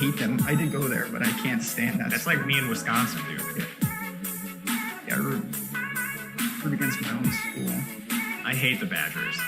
hate them. I did go there, but I can't stand that. That's like me in Wisconsin, dude. Yeah, I root against my own school. I hate the Badgers.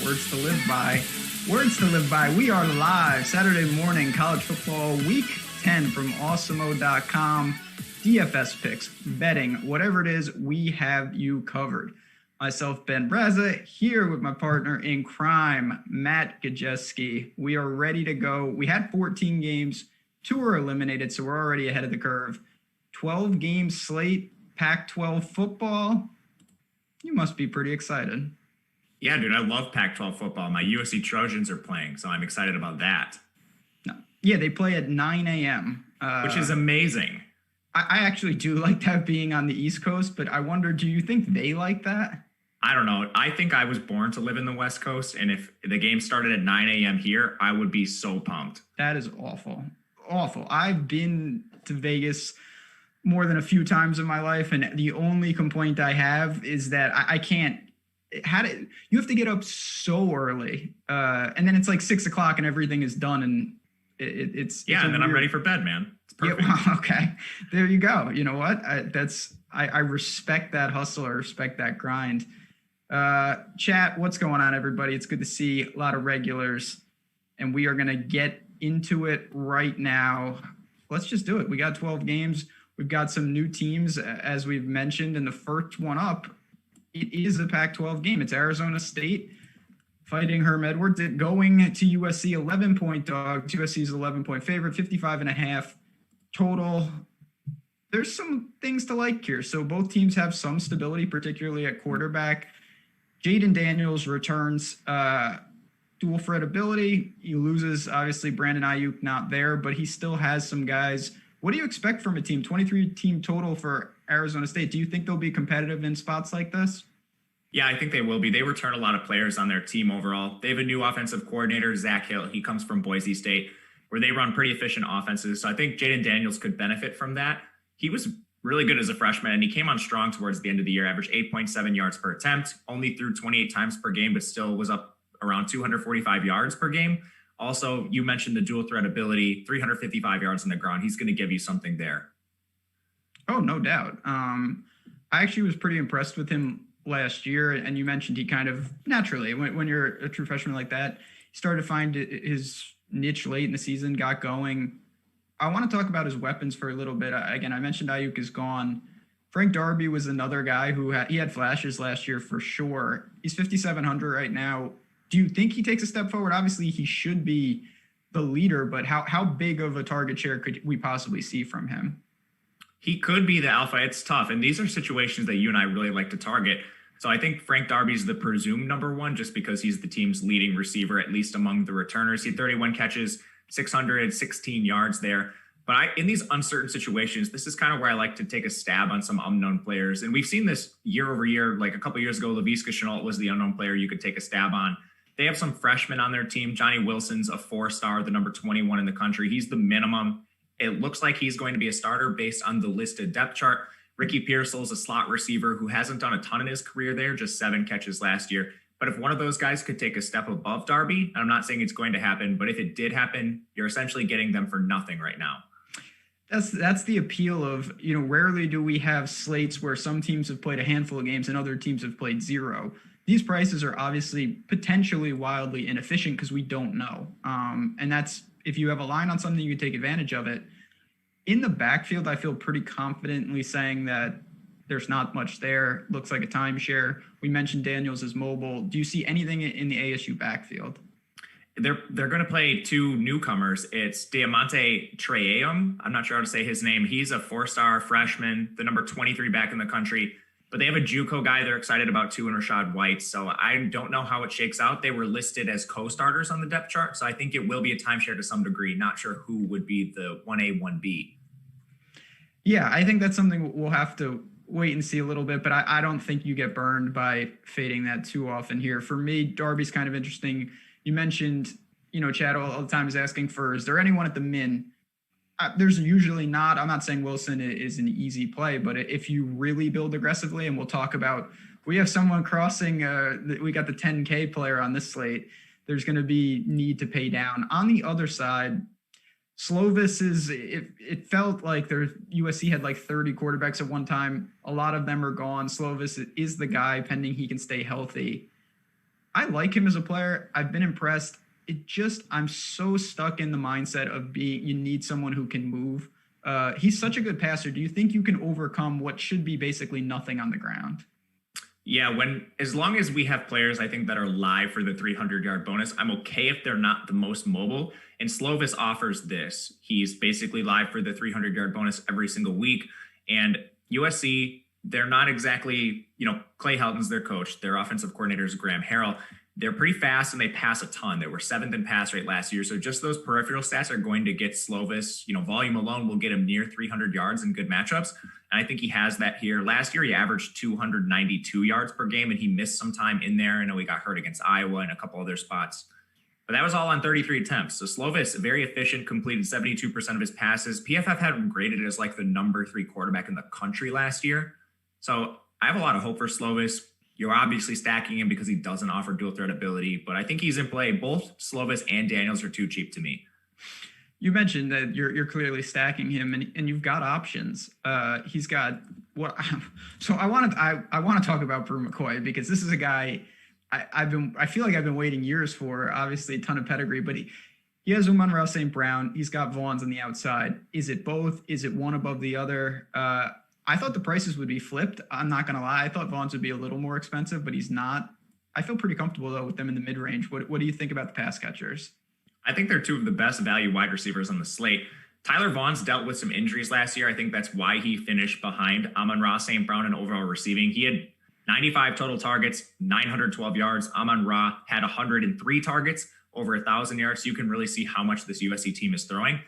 Words to live by. Words to live by. We are live Saturday morning, college football week 10 from Awesemo.com. DFS picks, betting, whatever it is, we have you covered. Myself, Ben Rasa, here with my partner in crime, Matt Gajewski. We are ready to go. We had 14 games. 2 were eliminated, so we're already ahead of the curve. 12-game slate, Pac-12 football. You must be pretty excited. Yeah, dude, I love Pac-12 football. My USC Trojans are playing, so I'm excited about that. No. Yeah, they play at 9 a.m. Which is amazing. I actually do like that being on the East Coast, but I wonder, do you think they like that? I don't know. I think I was born to live in the West Coast, and if the game started at 9 a.m. here, I would be so pumped. That is awful. Awful. I've been to Vegas more than a few times in my life, and the only complaint I have is that I can't. You have to get up so early, and then it's like 6 o'clock, and everything is done, and it's and then I'm ready for bed, man. It's perfect. Yeah, well, okay, there you go. You know what? I respect that hustle. I respect that grind. Chat, what's going on, everybody? It's good to see a lot of regulars, and we are going to get into it right now. Let's just do it. We got 12 games. We've got some new teams, as we've mentioned, and the first one up, it is a Pac-12 game. It's Arizona State fighting Herm Edwards, going to USC, 11-point dog. USC's 11-point favorite, 55.5 total. There's some things to like here. So both teams have some stability, particularly at quarterback. Jaden Daniels returns dual threat ability. He loses, obviously, Brandon Ayuk not there, but he still has some guys. What do you expect from a team? 23 team total for Arizona State. Do you think they'll be competitive in spots like this? Yeah, I think they will be. They return a lot of players on their team overall. They have a new offensive coordinator, Zach Hill. He comes from Boise State, where they run pretty efficient offenses. So I think Jaden Daniels could benefit from that. He was really good as a freshman, and he came on strong towards the end of the year, averaged 8.7 yards per attempt, only threw 28 times per game, but still was up around 245 yards per game. Also, you mentioned the dual threat ability, 355 yards on the ground. He's going to give you something there. Oh, no doubt. I actually was pretty impressed with him last year, and you mentioned he kind of naturally, when you're a true freshman like that, he started to find his niche late in the season, got going. I want to talk about his weapons for a little bit. Again, I mentioned Ayuk is gone. Frank Darby was another guy who had flashes last year for sure. He's 5,700 right now. Do you think he takes a step forward? Obviously, he should be the leader, but how big of a target share could we possibly see from him? He could be the alpha. It's tough. And these are situations that you and I really like to target. So I think Frank Darby's the presumed number one just because he's the team's leading receiver, at least among the returners. He had 31 catches, 616 yards there. But in these uncertain situations, this is kind of where I like to take a stab on some unknown players. And we've seen this year over year. Like a couple of years ago, Laviska Shenault was the unknown player you could take a stab on. They have some freshmen on their team. Johnny Wilson's a 4-star, the number 21 in the country. He's the minimum. It looks like he's going to be a starter based on the listed depth chart. Ricky Pearsall's a slot receiver who hasn't done a ton in his career there, just 7 catches last year. But if one of those guys could take a step above Darby, and I'm not saying it's going to happen, but if it did happen, you're essentially getting them for nothing right now. That's the appeal of, rarely do we have slates where some teams have played a handful of games and other teams have played 0. These prices are obviously potentially wildly inefficient because we don't know. And that's, if you have a line on something, you can take advantage of it. In the backfield, I feel pretty confidently saying that there's not much there. Looks like a timeshare. We mentioned Daniels is mobile. Do you see anything in the ASU backfield? They're going to play 2 newcomers. It's Diamante Traeum. I'm not sure how to say his name. He's a 4-star freshman, the number 23 back in the country. But they have a JUCO guy they're excited about too, and Rashad White. So I don't know how it shakes out. They were listed as co-starters on the depth chart. So I think it will be a timeshare to some degree. Not sure who would be the 1A, 1B. Yeah, I think that's something we'll have to wait and see a little bit, but I don't think you get burned by fading that too often here. For me, Darby's kind of interesting. You mentioned, Chad all the time is asking for, is there anyone at the min? There's usually not. I'm not saying Wilson is an easy play, but if you really build aggressively, and we'll talk about, we have someone crossing, we got the 10K player on this slate. There's going to be need to pay down. On the other side, Slovis it felt like USC had like 30 quarterbacks at one time. A lot of them are gone. Slovis is the guy pending he can stay healthy. I like him as a player. I've been impressed. I'm so stuck in the mindset of you need someone who can move. He's such a good passer. Do you think you can overcome what should be basically nothing on the ground? Yeah, as long as we have players, I think, that are live for the 300-yard bonus, I'm okay if they're not the most mobile. And Slovis offers this. He's basically live for the 300-yard bonus every single week. And USC, they're not exactly, Clay Helton's their coach. Their offensive coordinator is Graham Harrell. They're pretty fast and they pass a ton. They were 7th in pass rate last year. So just those peripheral stats are going to get Slovis, volume alone will get him near 300 yards in good matchups. And I think he has that here. Last year, he averaged 292 yards per game and he missed some time in there. I know he got hurt against Iowa and a couple other spots, but that was all on 33 attempts. So Slovis, very efficient, completed 72% of his passes. PFF had him graded as like the number 3 quarterback in the country last year. So I have a lot of hope for Slovis. You're obviously stacking him because he doesn't offer dual threat ability, but I think he's in play. Both Slovis and Daniels are too cheap to me. You mentioned that you're clearly stacking him, and you've got options. He's got what? So I want to talk about Brew McCoy because this is a guy I feel like I've been waiting years for. Obviously, a ton of pedigree, but he has Amon-Ra St. Brown. He's got Vaughns on the outside. Is it both? Is it one above the other? I thought the prices would be flipped. I'm not going to lie. I thought Vaughns would be a little more expensive, but he's not. I feel pretty comfortable, though, with them in the mid-range. What do you think about the pass catchers? I think they're 2 of the best value wide receivers on the slate. Tyler Vaughn's dealt with some injuries last year. I think that's why he finished behind Amon-Ra St. Brown in overall receiving. He had 95 total targets, 912 yards. Amon-Ra had 103 targets, over 1,000 yards. So you can really see how much this USC team is throwing.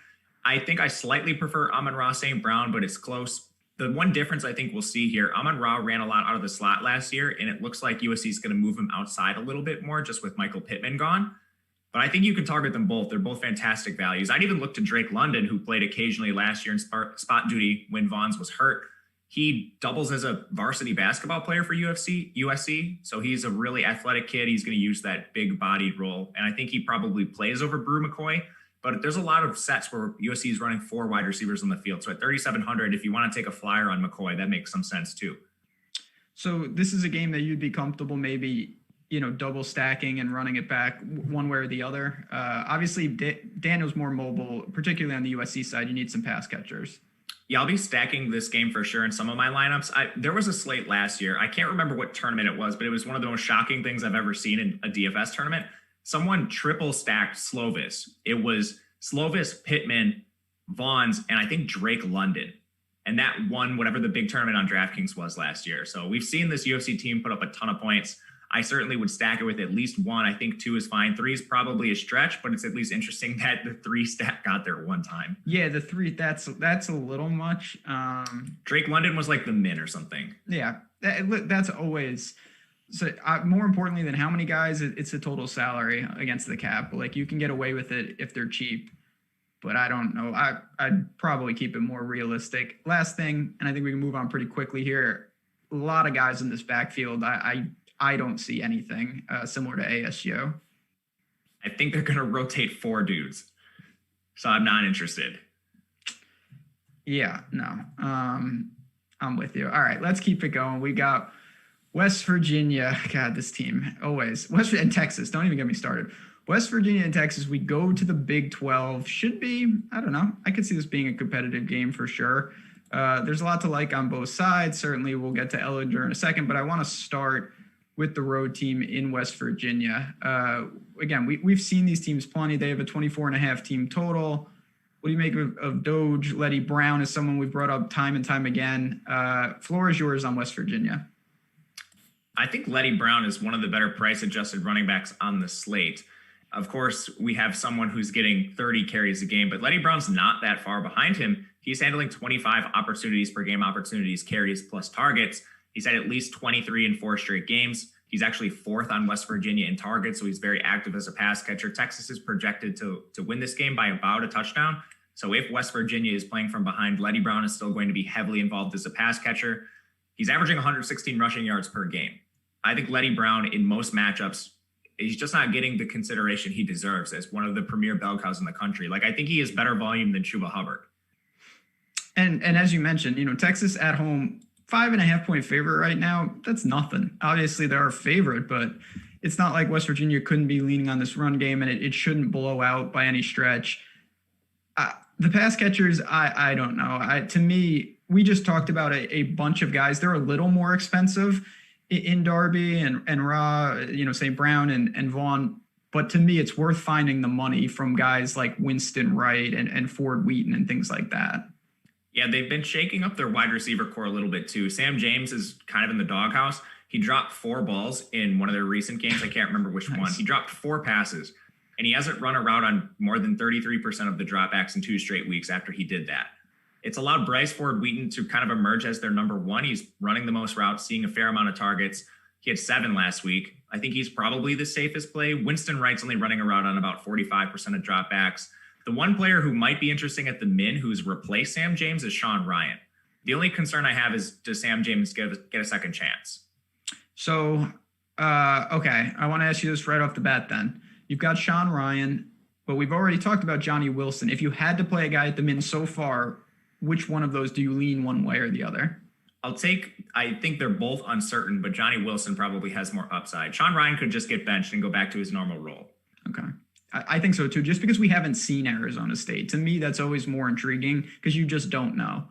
I think I slightly prefer Amon-Ra St. Brown, but it's close. The one difference I think we'll see here, Amon-Ra ran a lot out of the slot last year, and it looks like USC is going to move him outside a little bit more just with Michael Pittman gone. But I think you can target them both. They're both fantastic values. I'd even look to Drake London, who played occasionally last year in spot duty when Vaughns was hurt. He doubles as a varsity basketball player for USC. So he's a really athletic kid. He's going to use that big-bodied role. And I think he probably plays over Brew McCoy. But there's a lot of sets where USC is running 4 wide receivers on the field. So at 3,700, if you want to take a flyer on McCoy, that makes some sense too. So this is a game that you'd be comfortable maybe, double stacking and running it back one way or the other. Obviously, Daniel's more mobile, particularly on the USC side. You need some pass catchers. Yeah, I'll be stacking this game for sure in some of my lineups. There was a slate last year. I can't remember what tournament it was, but it was one of the most shocking things I've ever seen in a DFS tournament. Someone triple stacked Slovis. It was Slovis, Pittman, Vaughns, and I think Drake London. And that won whatever the big tournament on DraftKings was last year. So we've seen this UFC team put up a ton of points. I certainly would stack it with at least 1. I think 2 is fine. 3 is probably a stretch, but it's at least interesting that the 3 stack got there one time. Yeah, the 3, that's a little much. Drake London was like the min or something. Yeah, that's always... So more importantly than how many guys, it's the total salary against the cap. Like you can get away with it if they're cheap, but I don't know. I'd probably keep it more realistic. Last thing, and I think we can move on pretty quickly here. A lot of guys in this backfield. I don't see anything similar to ASU. I think they're going to rotate 4 dudes, so I'm not interested. Yeah, no, I'm with you. All right, let's keep it going. We got West Virginia, God, this team always. And Texas, don't even get me started. West Virginia and Texas, we go to the Big 12. Should be, I don't know. I could see this being a competitive game for sure. There's a lot to like on both sides. Certainly we'll get to Ellinger in a second, but I want to start with the road team in West Virginia. Again, we've seen these teams plenty. They have a 24.5 team total. What do you make of Doge? Letty Brown is someone we've brought up time and time again. Floor is yours on West Virginia. I think Letty Brown is one of the better price-adjusted running backs on the slate. Of course, we have someone who's getting 30 carries a game, but Letty Brown's not that far behind him. He's handling 25 opportunities per game, opportunities, carries, plus targets. He's had at least 23 in 4 straight games. He's actually 4th on West Virginia in targets, so he's very active as a pass catcher. Texas is projected to win this game by about a touchdown. So if West Virginia is playing from behind, Letty Brown is still going to be heavily involved as a pass catcher. He's averaging 116 rushing yards per game. I think Letty Brown in most matchups he's just not getting the consideration he deserves as one of the premier bell cows in the country. Like, I think he has better volume than Chuba Hubbard. And as you mentioned, Texas at home, 5.5 point favorite right now. That's nothing. Obviously, they're our favorite, but it's not like West Virginia couldn't be leaning on this run game, and it shouldn't blow out by any stretch. The pass catchers, I don't know. To me, we just talked about a bunch of guys. They're a little more expensive in Darby and Ra, St. Brown and Vaughn. But to me, it's worth finding the money from guys like Winston Wright and Ford Wheaton and things like that. Yeah, they've been shaking up their wide receiver core a little bit too. Sam James is kind of in the doghouse. He dropped 4 balls in one of their recent games. I can't remember which one. He dropped 4 passes, and he hasn't run a route on more than 33% of the dropbacks in 2 straight weeks after he did that. It's allowed Bryce Ford Wheaton to kind of emerge as their number one. He's running the most routes, seeing a fair amount of targets. He had 7 last week. I think he's probably the safest play. Winston Wright's only running a route on about 45% of dropbacks. The one player who might be interesting at the min who's replaced Sam James is Sean Ryan. The only concern I have is, does Sam James get a second chance? So, okay, I want to ask you this right off the bat then. You've got Sean Ryan, but we've already talked about Johnny Wilson. If you had to play a guy at the min so far, which one of those do you lean one way or the other? I think they're both uncertain, but Johnny Wilson probably has more upside. Sean Ryan could just get benched and go back to his normal role. Okay. I think so too, just because we haven't seen Arizona State. To me, that's always more intriguing because you just don't know.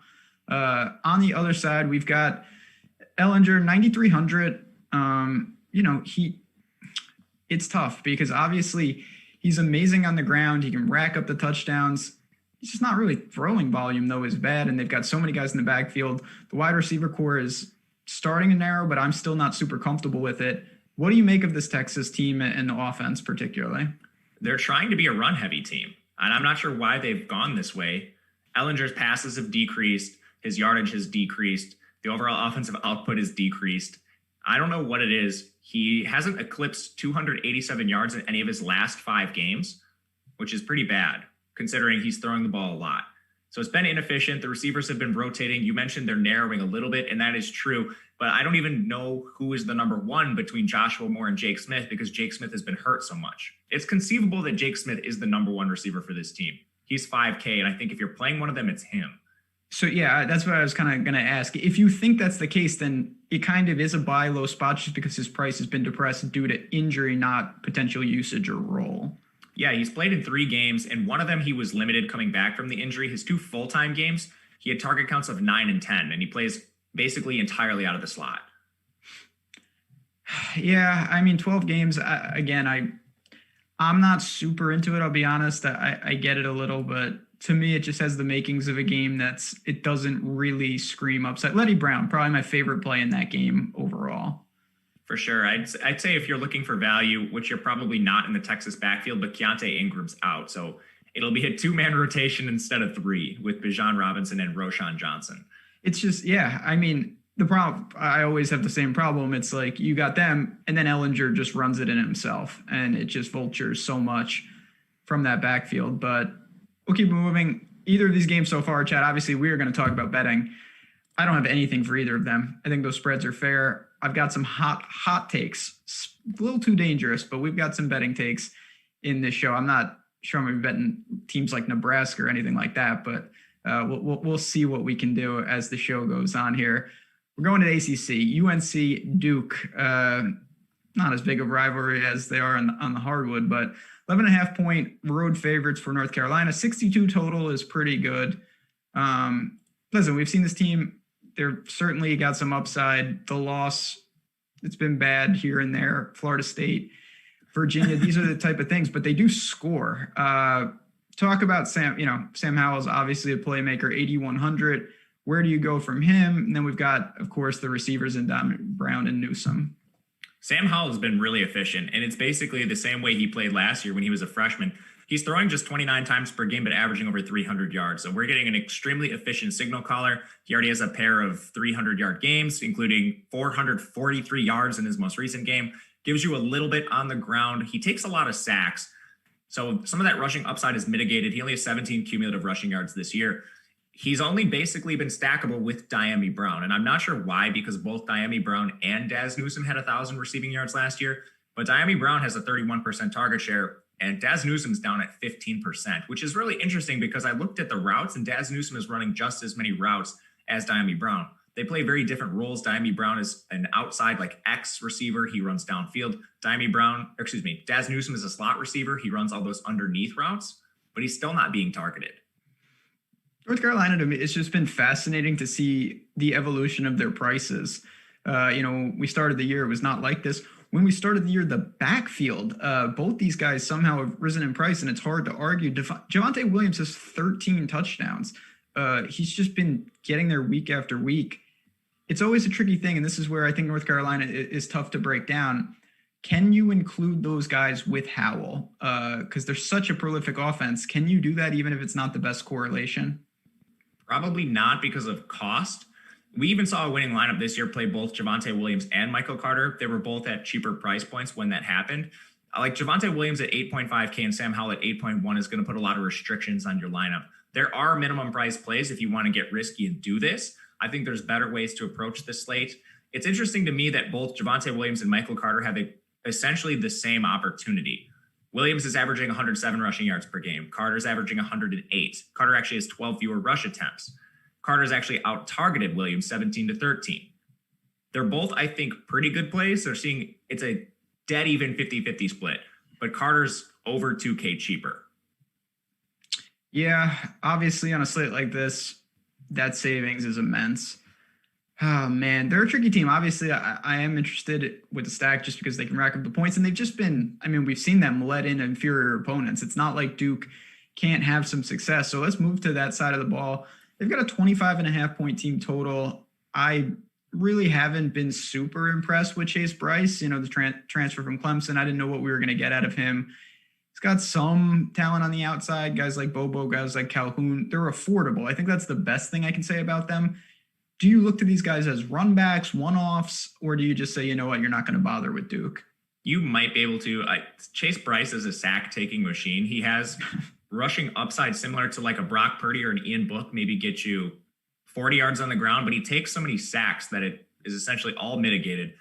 On the other side, we've got Ellinger, 9,300. It's tough because obviously he's amazing on the ground. He can rack up the touchdowns. He's just not really throwing volume, though, is bad. And they've got so many guys in the backfield. The wide receiver core is starting to narrow, but I'm still not super comfortable with it. What do you make of this Texas team and the offense particularly? They're trying to be a run-heavy team, and I'm not sure why they've gone this way. Ellinger's passes have decreased. His yardage has decreased. The overall offensive output has decreased. I don't know what it is. He hasn't eclipsed 287 yards in any of his last 5 games, which is pretty bad, considering he's throwing the ball a lot. So it's been inefficient. The receivers have been rotating. You mentioned they're narrowing a little bit, and that is true. But I don't even know who is the number one between Joshua Moore and Jake Smith because Jake Smith has been hurt so much. It's conceivable that Jake Smith is the number one receiver for this team. He's 5K, and I think if you're playing one of them, it's him. So, yeah, that's what I was kind of going to ask. If you think that's the case, then it kind of is a buy low spot just because his price has been depressed due to injury, not potential usage or role. Yeah, he's played in 3 games, and one of them he was limited coming back from the injury. His 2 full-time games, he had target counts of 9 and 10, and he plays basically entirely out of the slot. Yeah, I mean, 12 games, I'm not super into it, I'll be honest. I get it a little, but to me, it just has the makings of a game it doesn't really scream upset. Letty Brown, probably my favorite play in that game overall. For sure. I'd say if you're looking for value, which you're probably not in the Texas backfield, but Keontae Ingram's out. So it'll be a 2-man rotation instead of 3 with Bijan Robinson and Roshan Johnson. It's just, yeah, I mean, the problem, I always have the same problem. It's like you got them and then Ellinger just runs it in himself and it just vultures so much from that backfield. But we'll keep moving. Either of these games so far, Chad, obviously we are going to talk about betting. I don't have anything for either of them. I think those spreads are fair. I've got some hot takes, a little too dangerous, but we've got some betting takes in this show. I'm not sure I'm going to be betting teams like Nebraska or anything like that, but we'll see what we can do as the show goes on here. We're going to the ACC, UNC Duke, not as big of a rivalry as they are on the hardwood, but 11.5 point road favorites for North Carolina. 62 total is pretty good. Listen, we've seen this team. They're certainly got some upside. The loss, it's been bad here and there. Florida State, Virginia, these are the type of things, but they do score. Talk about Sam Howell's obviously a playmaker, 8,100. Where do you go from him? And then we've got, of course, the receivers in Brown and Newsome. Sam Howell has been really efficient, and it's basically the same way he played last year when he was a freshman. He's throwing just 29 times per game, but averaging over 300 yards. So we're getting an extremely efficient signal caller. He already has a pair of 300-yard games, including 443 yards in his most recent game. Gives you a little bit on the ground. He takes a lot of sacks. So some of that rushing upside is mitigated. He only has 17 cumulative rushing yards this year. He's only basically been stackable with Diami Brown. And I'm not sure why, because both Diami Brown and Daz Newsome had 1,000 receiving yards last year. But Diami Brown has a 31% target share, and Daz Newsom's down at 15%, which is really interesting because I looked at the routes, and Daz Newsome is running just as many routes as Diami Brown. They play very different roles. Diami Brown is an outside, like X receiver. He runs downfield. Daz Newsome is a slot receiver. He runs all those underneath routes, but he's still not being targeted. North Carolina, to me, it's just been fascinating to see the evolution of their prices. We started the year, it was not like this. When we started the year, the backfield, both these guys somehow have risen in price, and it's hard to argue. Javonte Williams has 13 touchdowns. He's just been getting there week after week. It's always a tricky thing, and this is where I think North Carolina is tough to break down. Can you include those guys with Howell? Because they're such a prolific offense. Can you do that even if it's not the best correlation? Probably not because of cost. We even saw a winning lineup this year play both Javonte Williams and Michael Carter. They were both at cheaper price points when that happened. Like Javonte Williams at 8.5K and Sam Howell at 8.1 is going to put a lot of restrictions on your lineup. There are minimum price plays if you want to get risky and do this. I think there's better ways to approach this slate. It's interesting to me that both Javonte Williams and Michael Carter have essentially the same opportunity. Williams is averaging 107 rushing yards per game. Carter's averaging 108. Carter actually has 12 fewer rush attempts. Carter's actually out-targeted Williams 17-13. They're both, I think, pretty good plays. They're seeing it's a dead even 50-50 split, but Carter's over 2K cheaper. Yeah, obviously on a slate like this, that savings is immense. Oh, man, they're a tricky team. Obviously, I am interested with the stack just because they can rack up the points. And they've just been, we've seen them let in inferior opponents. It's not like Duke can't have some success. So let's move to that side of the ball. They've got a 25.5-point team total. I really haven't been super impressed with Chase Bryce, the transfer from Clemson. I didn't know what we were going to get out of him. He's got some talent on the outside, guys like Bobo, guys like Calhoun. They're affordable. I think that's the best thing I can say about them. Do you look to these guys as runbacks, one-offs, or do you just say, you know what, you're not going to bother with Duke? You might be able to. Chase Bryce is a sack-taking machine. He has rushing upside similar to like a Brock Purdy or an Ian Book, maybe get you 40 yards on the ground, but he takes so many sacks that it is essentially all mitigated.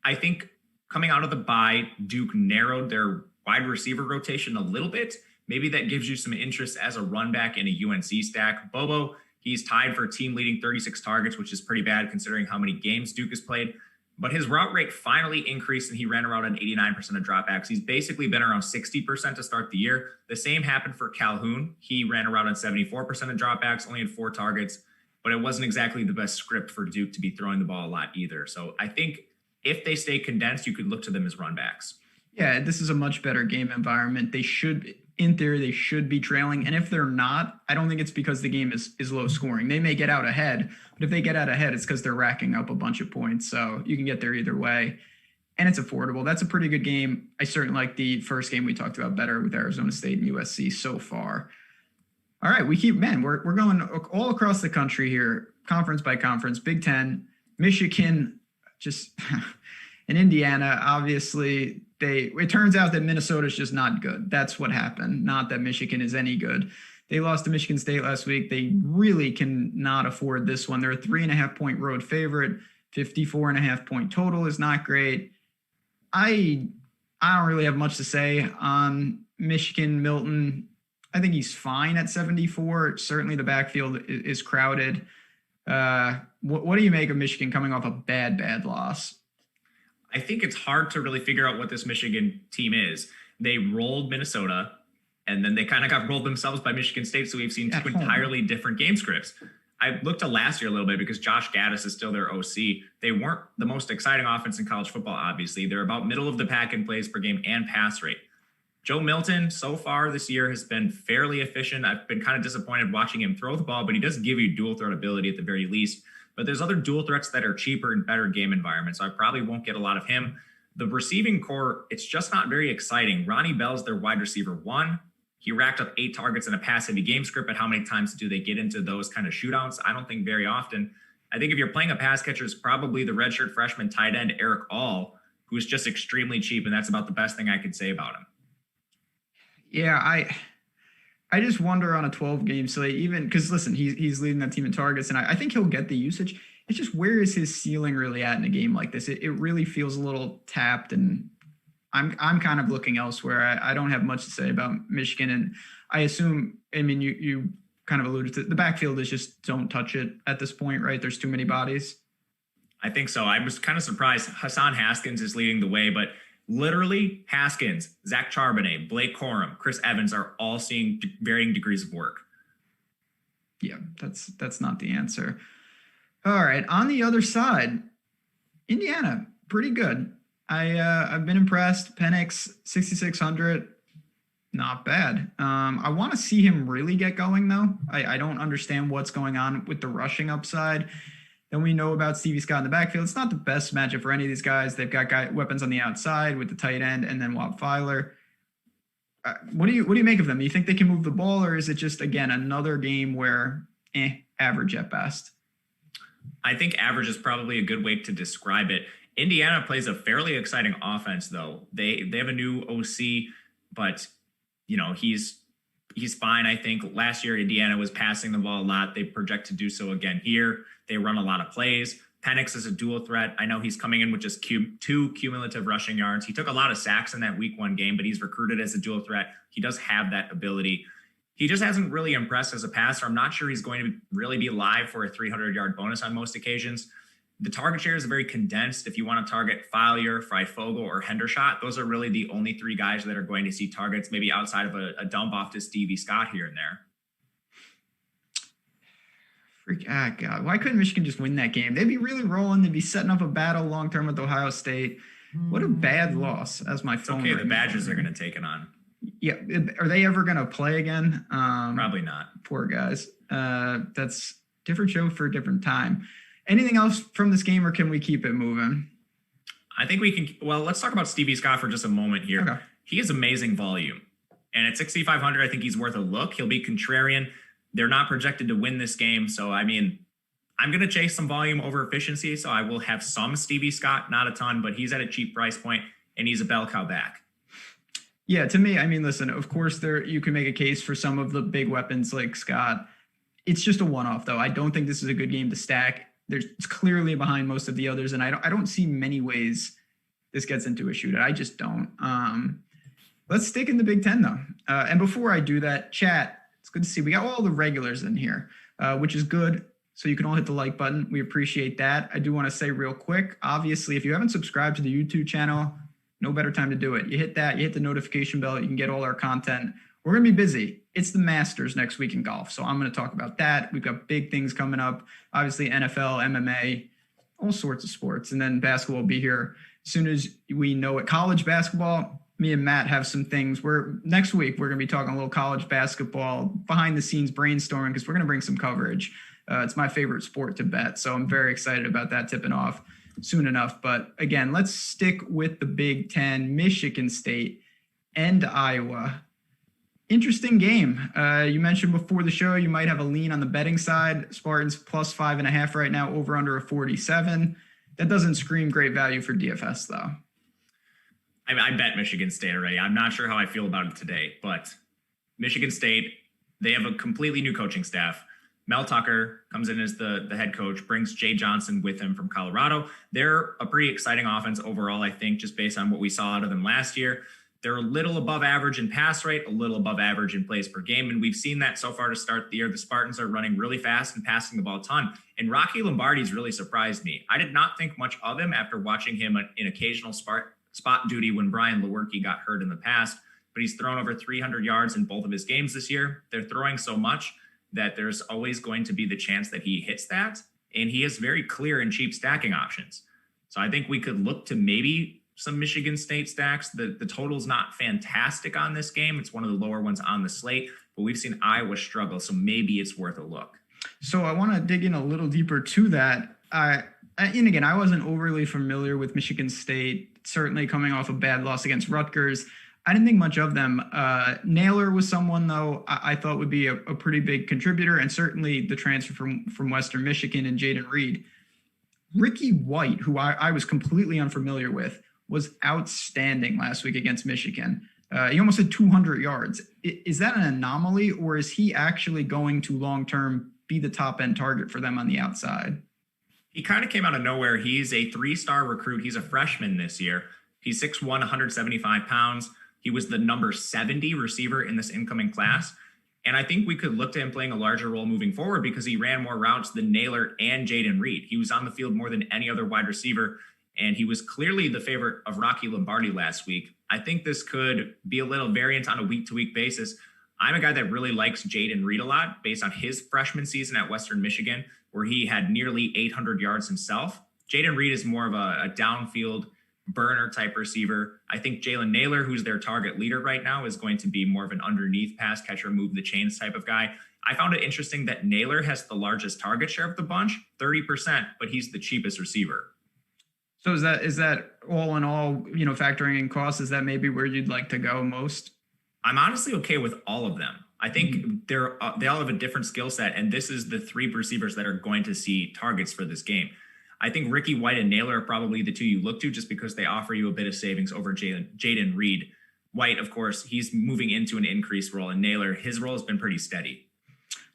I think coming out of the bye, Duke narrowed their wide receiver rotation a little bit. Maybe that gives you some interest as a run back in a UNC stack. Bobo, he's tied for team leading 36 targets, which is pretty bad considering how many games Duke has played. But his route rate finally increased, and he ran around on 89% of dropbacks. He's basically been around 60% to start the year. The same happened for Calhoun. He ran around on 74% of dropbacks, only had 4 targets, but it wasn't exactly the best script for Duke to be throwing the ball a lot either. So I think if they stay condensed, you could look to them as runbacks. Yeah, this is a much better game environment. They should, in theory, they should be trailing. And if they're not, I don't think it's because the game is low scoring. They may get out ahead, but if they get out ahead, it's because they're racking up a bunch of points. So you can get there either way. And it's affordable. That's a pretty good game. I certainly like the first game we talked about better with Arizona State and USC so far. All right, we're going all across the country here, conference by conference. Big Ten, Michigan, just in Indiana, obviously. It turns out that Minnesota's just not good. That's what happened. Not that Michigan is any good. They lost to Michigan State last week. They really cannot afford this one. They're a 3.5-point road favorite. 54.5-point total is not great. I don't really have much to say on Michigan. Milton, I think he's fine at 74. Certainly the backfield is crowded. What do you make of Michigan coming off a bad loss? I think it's hard to really figure out what this Michigan team is. They rolled Minnesota, and then they kind of got rolled themselves by Michigan State, so we've seen two entirely different game scripts. I looked at last year a little bit because Josh Gaddis is still their OC. They weren't the most exciting offense in college football, obviously. They're about middle of the pack in plays per game and pass rate. Joe Milton, so far this year, has been fairly efficient. I've been kind of disappointed watching him throw the ball, but he does give you dual threat ability at the very least. But there's other dual threats that are cheaper and better game environments, so I probably won't get a lot of him. The receiving core, it's just not very exciting. Ronnie Bell's their wide receiver 1. He racked up 8 targets in a pass-heavy game script, but how many times do they get into those kind of shootouts? I don't think very often. I think if you're playing a pass catcher, it's probably the redshirt freshman tight end, Eric All, who's just extremely cheap, and that's about the best thing I could say about him. Yeah, I just wonder on a 12-game slate, even because, listen, he's leading that team in targets, and I think he'll get the usage. It's just, where is his ceiling really at in a game like this? It really feels a little tapped, and I'm kind of looking elsewhere. I don't have much to say about Michigan, and I assume, I mean, you kind of alluded to the backfield is just don't touch it at this point, right? There's too many bodies. I think so. I was kind of surprised. Hassan Haskins is leading the way, but literally Haskins, Zach Charbonnet, Blake Corum, Chris Evans are all seeing varying degrees of work. Yeah, that's not the answer. All right, on the other side, Indiana, pretty good. I've been impressed. Penix 6,600, not bad. I want to see him really get going though. I don't understand what's going on with the rushing upside. Then we know about Stevie Scott in the backfield. It's not the best matchup for any of these guys. They've got weapons on the outside with the tight end and then Walt Filer. What do you make of them? Do you think they can move the ball, or is it just again another game where average at best? I think average is probably a good way to describe it. Indiana plays a fairly exciting offense, though. They have a new OC, but he's fine. I think last year Indiana was passing the ball a lot. They project to do so again here. They run a lot of plays. Penix is a dual threat. I know he's coming in with just 2 cumulative rushing yards. He took a lot of sacks in that week 1 game, but he's recruited as a dual threat. He does have that ability. He just hasn't really impressed as a passer. I'm not sure he's going to really be live for a 300-yard bonus on most occasions. The target share is very condensed. If you want to target Fowler, Freifogel, or Hendershot, those are really the only 3 guys that are going to see targets, maybe outside of a dump off to Stevie Scott here and there. God, why couldn't Michigan just win that game? They'd be really rolling. They'd be setting up a battle long-term with Ohio State. What a bad loss, as my phone. Okay, the Badgers are going to take it on. Yeah, are they ever going to play again? Probably not. Poor guys. That's different show for a different time. Anything else from this game, or can we keep it moving? I think we can. Well, let's talk about Stevie Scott for just a moment here. Okay. He has amazing volume. And at 6,500, I think he's worth a look. He'll be contrarian. They're not projected to win this game. So, I mean, I'm going to chase some volume over efficiency. So I will have some Stevie Scott, not a ton, but he's at a cheap price point and he's a bell cow back. Yeah, to me, I mean, listen, of course, you can make a case for some of the big weapons like Scott. It's just a one-off, though. I don't think this is a good game to stack. It's clearly behind most of the others, and I don't see many ways this gets into a shootout. I just don't. Let's stick in the Big Ten, though. And before I do that, chat, it's good to see we got all the regulars in here, which is good. So you can all hit the like button. We appreciate that. I do want to say real quick, obviously, if you haven't subscribed to the YouTube channel, no better time to do it. You hit that, you hit the notification bell, you can get all our content. We're going to be busy. It's the Masters next week in golf. So I'm going to talk about that. We've got big things coming up. Obviously, NFL, MMA, all sorts of sports. And then basketball will be here as soon as we know it. College basketball, me and Matt have some things. Next week, we're going to be talking a little college basketball, behind the scenes brainstorming, because we're going to bring some coverage. It's my favorite sport to bet. So I'm very excited about that tipping off soon enough. But again, let's stick with the Big Ten, Michigan State and Iowa. Interesting game. You mentioned before the show, you might have a lean on the betting side. Spartans plus 5.5 right now, over under a 47. That doesn't scream great value for DFS though. I bet Michigan State already. I'm not sure how I feel about it today, but Michigan State, they have a completely new coaching staff. Mel Tucker comes in as the head coach, brings Jay Johnson with him from Colorado. They're a pretty exciting offense overall, I think, just based on what we saw out of them last year. They're a little above average in pass rate, a little above average in plays per game. And we've seen that so far to start the year. The Spartans are running really fast and passing the ball a ton. And Rocky Lombardi's really surprised me. I did not think much of him after watching him in occasional spot duty when Brian Lewerke got hurt in the past. But he's thrown over 300 yards in both of his games this year. They're throwing so much that there's always going to be the chance that he hits that. And he has very clear and cheap stacking options. So I think we could look to maybe some Michigan State stacks. The total's not fantastic on this game. It's one of the lower ones on the slate, but we've seen Iowa struggle. So maybe it's worth a look. So I want to dig in a little deeper to that. And again, I wasn't overly familiar with Michigan State, certainly coming off a bad loss against Rutgers. I didn't think much of them. Naylor was someone, though, I thought would be a pretty big contributor, and certainly the transfer from Western Michigan and Jaden Reed. Ricky White, who I was completely unfamiliar with, was outstanding last week against Michigan. He almost had 200 yards. Is that an anomaly, or is he actually going to long-term be the top-end target for them on the outside? He kind of came out of nowhere. He's a 3-star recruit. He's a freshman this year. He's 6'1", 175 pounds. He was the number 70 receiver in this incoming class. And I think we could look to him playing a larger role moving forward because he ran more routes than Naylor and Jaden Reed. He was on the field more than any other wide receiver, and he was clearly the favorite of Rocky Lombardi last week. I think this could be a little variant on a week-to-week basis. I'm a guy that really likes Jaden Reed a lot based on his freshman season at Western Michigan, where he had nearly 800 yards himself. Jaden Reed is more of a downfield burner type receiver. I think Jalen Naylor, who's their target leader right now, is going to be more of an underneath pass catcher, move the chains type of guy. I found it interesting that Naylor has the largest target share of the bunch, 30%, but he's the cheapest receiver. So is that all in all, factoring in costs, is that maybe where you'd like to go most? I'm honestly okay with all of them. I think they all have a different skill set, and this is the three receivers that are going to see targets for this game. I think Ricky White and Naylor are probably the two you look to just because they offer you a bit of savings over Jaden Reed. White, of course, he's moving into an increased role, and Naylor, his role has been pretty steady.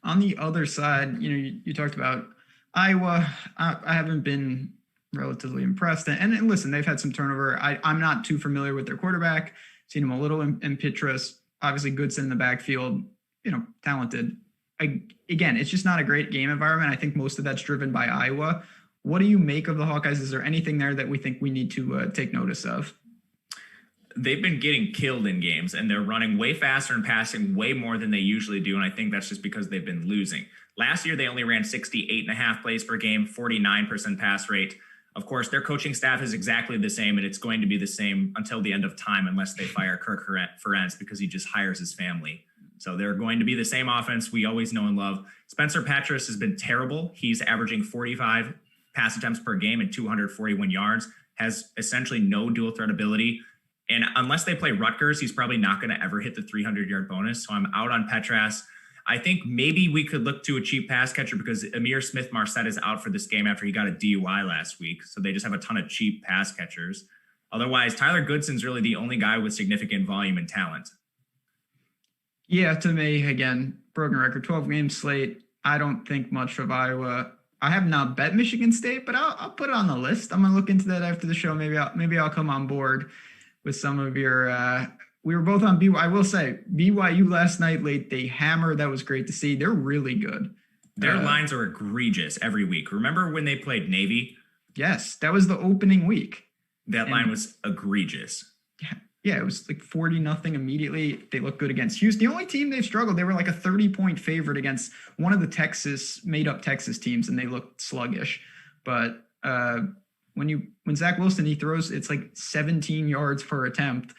On the other side, you talked about Iowa. I haven't been relatively impressed. And listen, they've had some turnover. I'm not too familiar with their quarterback. Seen him a little in Pitras. Obviously, Goodson in the backfield, talented. Again, it's just not a great game environment. I think most of that's driven by Iowa. What do you make of the Hawkeyes? Is there anything there that we think we need to take notice of? They've been getting killed in games, and they're running way faster and passing way more than they usually do, and I think that's just because they've been losing. Last year, they only ran 68.5 plays per game, 49% pass rate. Of course, their coaching staff is exactly the same, and it's going to be the same until the end of time unless they fire Kirk Ferentz because he just hires his family. So they're going to be the same offense we always know and love. Spencer Petras has been terrible. He's averaging 45 pass attempts per game and 241 yards, has essentially no dual threat ability. And unless they play Rutgers, he's probably not going to ever hit the 300-yard bonus. So I'm out on Petras. I think maybe we could look to a cheap pass catcher because Amir Smith-Marset is out for this game after he got a DUI last week. So they just have a ton of cheap pass catchers. Otherwise, Tyler Goodson's really the only guy with significant volume and talent. Yeah, to me, again, broken record, 12-game slate. I don't think much of Iowa. I have not bet Michigan State, but I'll put it on the list. I'm gonna look into that after the show. Maybe I'll come on board with some of your. We were both on BYU. I will say BYU last night late. They hammered. That was great to see. They're really good. Their lines are egregious every week. Remember when they played Navy? Yes, that was the opening week. That line was egregious. Yeah, it was like 40-0 immediately. They look good against Houston. The only team they've struggled, they were like a 30-point favorite against one of the made-up Texas teams, and they looked sluggish. But when Zach Wilson, he throws, it's like 17 yards per attempt.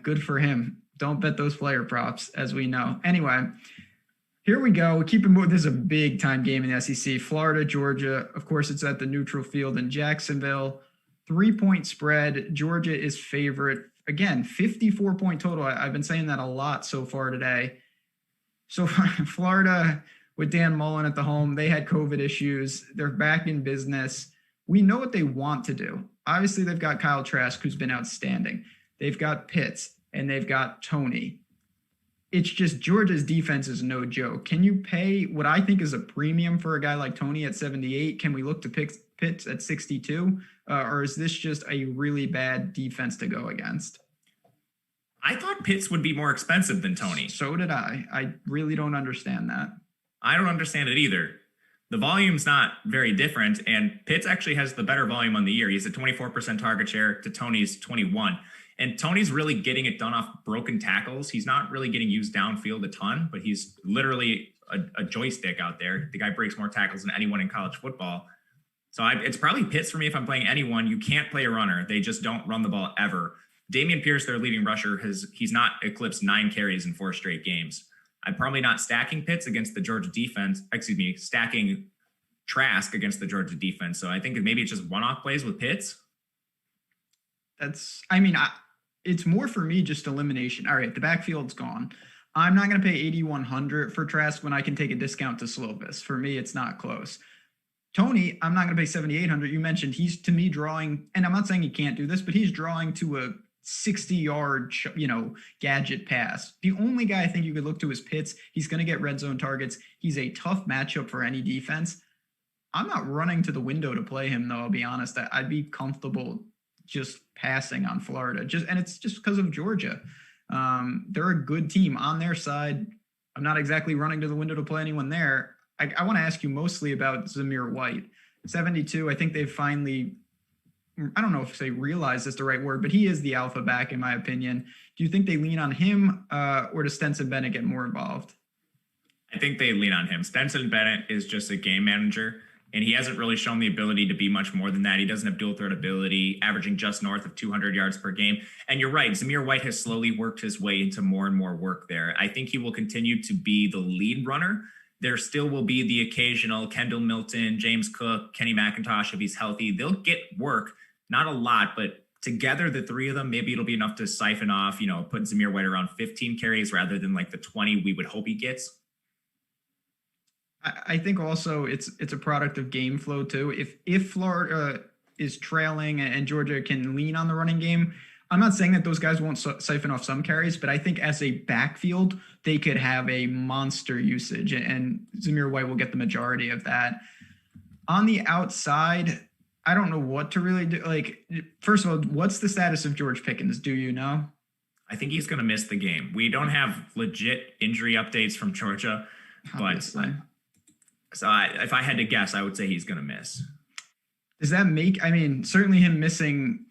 Good for him. Don't bet those player props, as we know. Anyway, here we go. Keep in mind, this is a big-time game in the SEC. Florida, Georgia. Of course, it's at the neutral field in Jacksonville. 3-point spread. Georgia is favorite. Again, 54-point total. I've been saying that a lot so far today. So Florida with Dan Mullen at the home, they had COVID issues. They're back in business. We know what they want to do. Obviously, they've got Kyle Trask, who's been outstanding. They've got Pitts, and they've got Tony. It's just Georgia's defense is no joke. Can you pay what I think is a premium for a guy like Tony at 78? Can we look to Pitts at 62? Or is this just a really bad defense to go against? I thought Pitts would be more expensive than Tony. So did I. I really don't understand that. I don't understand it either. The volume's not very different, and Pitts actually has the better volume on the year. He's a 24% target share to Tony's 21%. And Tony's really getting it done off broken tackles. He's not really getting used downfield a ton, but he's literally a joystick out there. The guy breaks more tackles than anyone in college football. So it's probably Pitts for me if I'm playing anyone. You can't play a runner. They just don't run the ball ever. Dameon Pierce, their leading rusher, he's not eclipsed 9 carries in 4 straight games. I'm probably not stacking Pitts against the Georgia defense. Stacking Trask against the Georgia defense. So I think maybe it's just one-off plays with Pitts. It's more for me just elimination. All right, the backfield's gone. I'm not going to pay $8,100 for Trask when I can take a discount to Slovis. For me, it's not close. Tony, I'm not going to pay $7,800. You mentioned he's, to me, drawing, and I'm not saying he can't do this, but he's drawing to a 60-yard, gadget pass. The only guy I think you could look to is Pitts. He's going to get red zone targets. He's a tough matchup for any defense. I'm not running to the window to play him, though, I'll be honest. I'd be comfortable just passing on Florida. And it's just because of Georgia. They're a good team on their side. I'm not exactly running to the window to play anyone there. I want to ask you mostly about Zamir White. 72, I think they've finally, I don't know if they realize is the right word, but he is the alpha back, in my opinion. Do you think they lean on him or does Stenson Bennett get more involved? I think they lean on him. Stenson Bennett is just a game manager, and he hasn't really shown the ability to be much more than that. He doesn't have dual threat ability, averaging just north of 200 yards per game. And you're right, Zamir White has slowly worked his way into more and more work there. I think he will continue to be the lead runner. There still will be the occasional Kendall Milton, James Cook, Kenny McIntosh if he's healthy. They'll get work, not a lot, but together, the three of them, maybe it'll be enough to siphon off, put Zamir White around 15 carries rather than like the 20 we would hope he gets. I think also it's a product of game flow too. If Florida is trailing and Georgia can lean on the running game, I'm not saying that those guys won't siphon off some carries, but I think as a backfield, they could have a monster usage, and Zamir White will get the majority of that. On the outside, I don't know what to really do. Like, first of all, what's the status of George Pickens? Do you know? I think he's going to miss the game. We don't have legit injury updates from Georgia, Obviously. But if I had to guess, I would say he's going to miss. Does that make, certainly him missing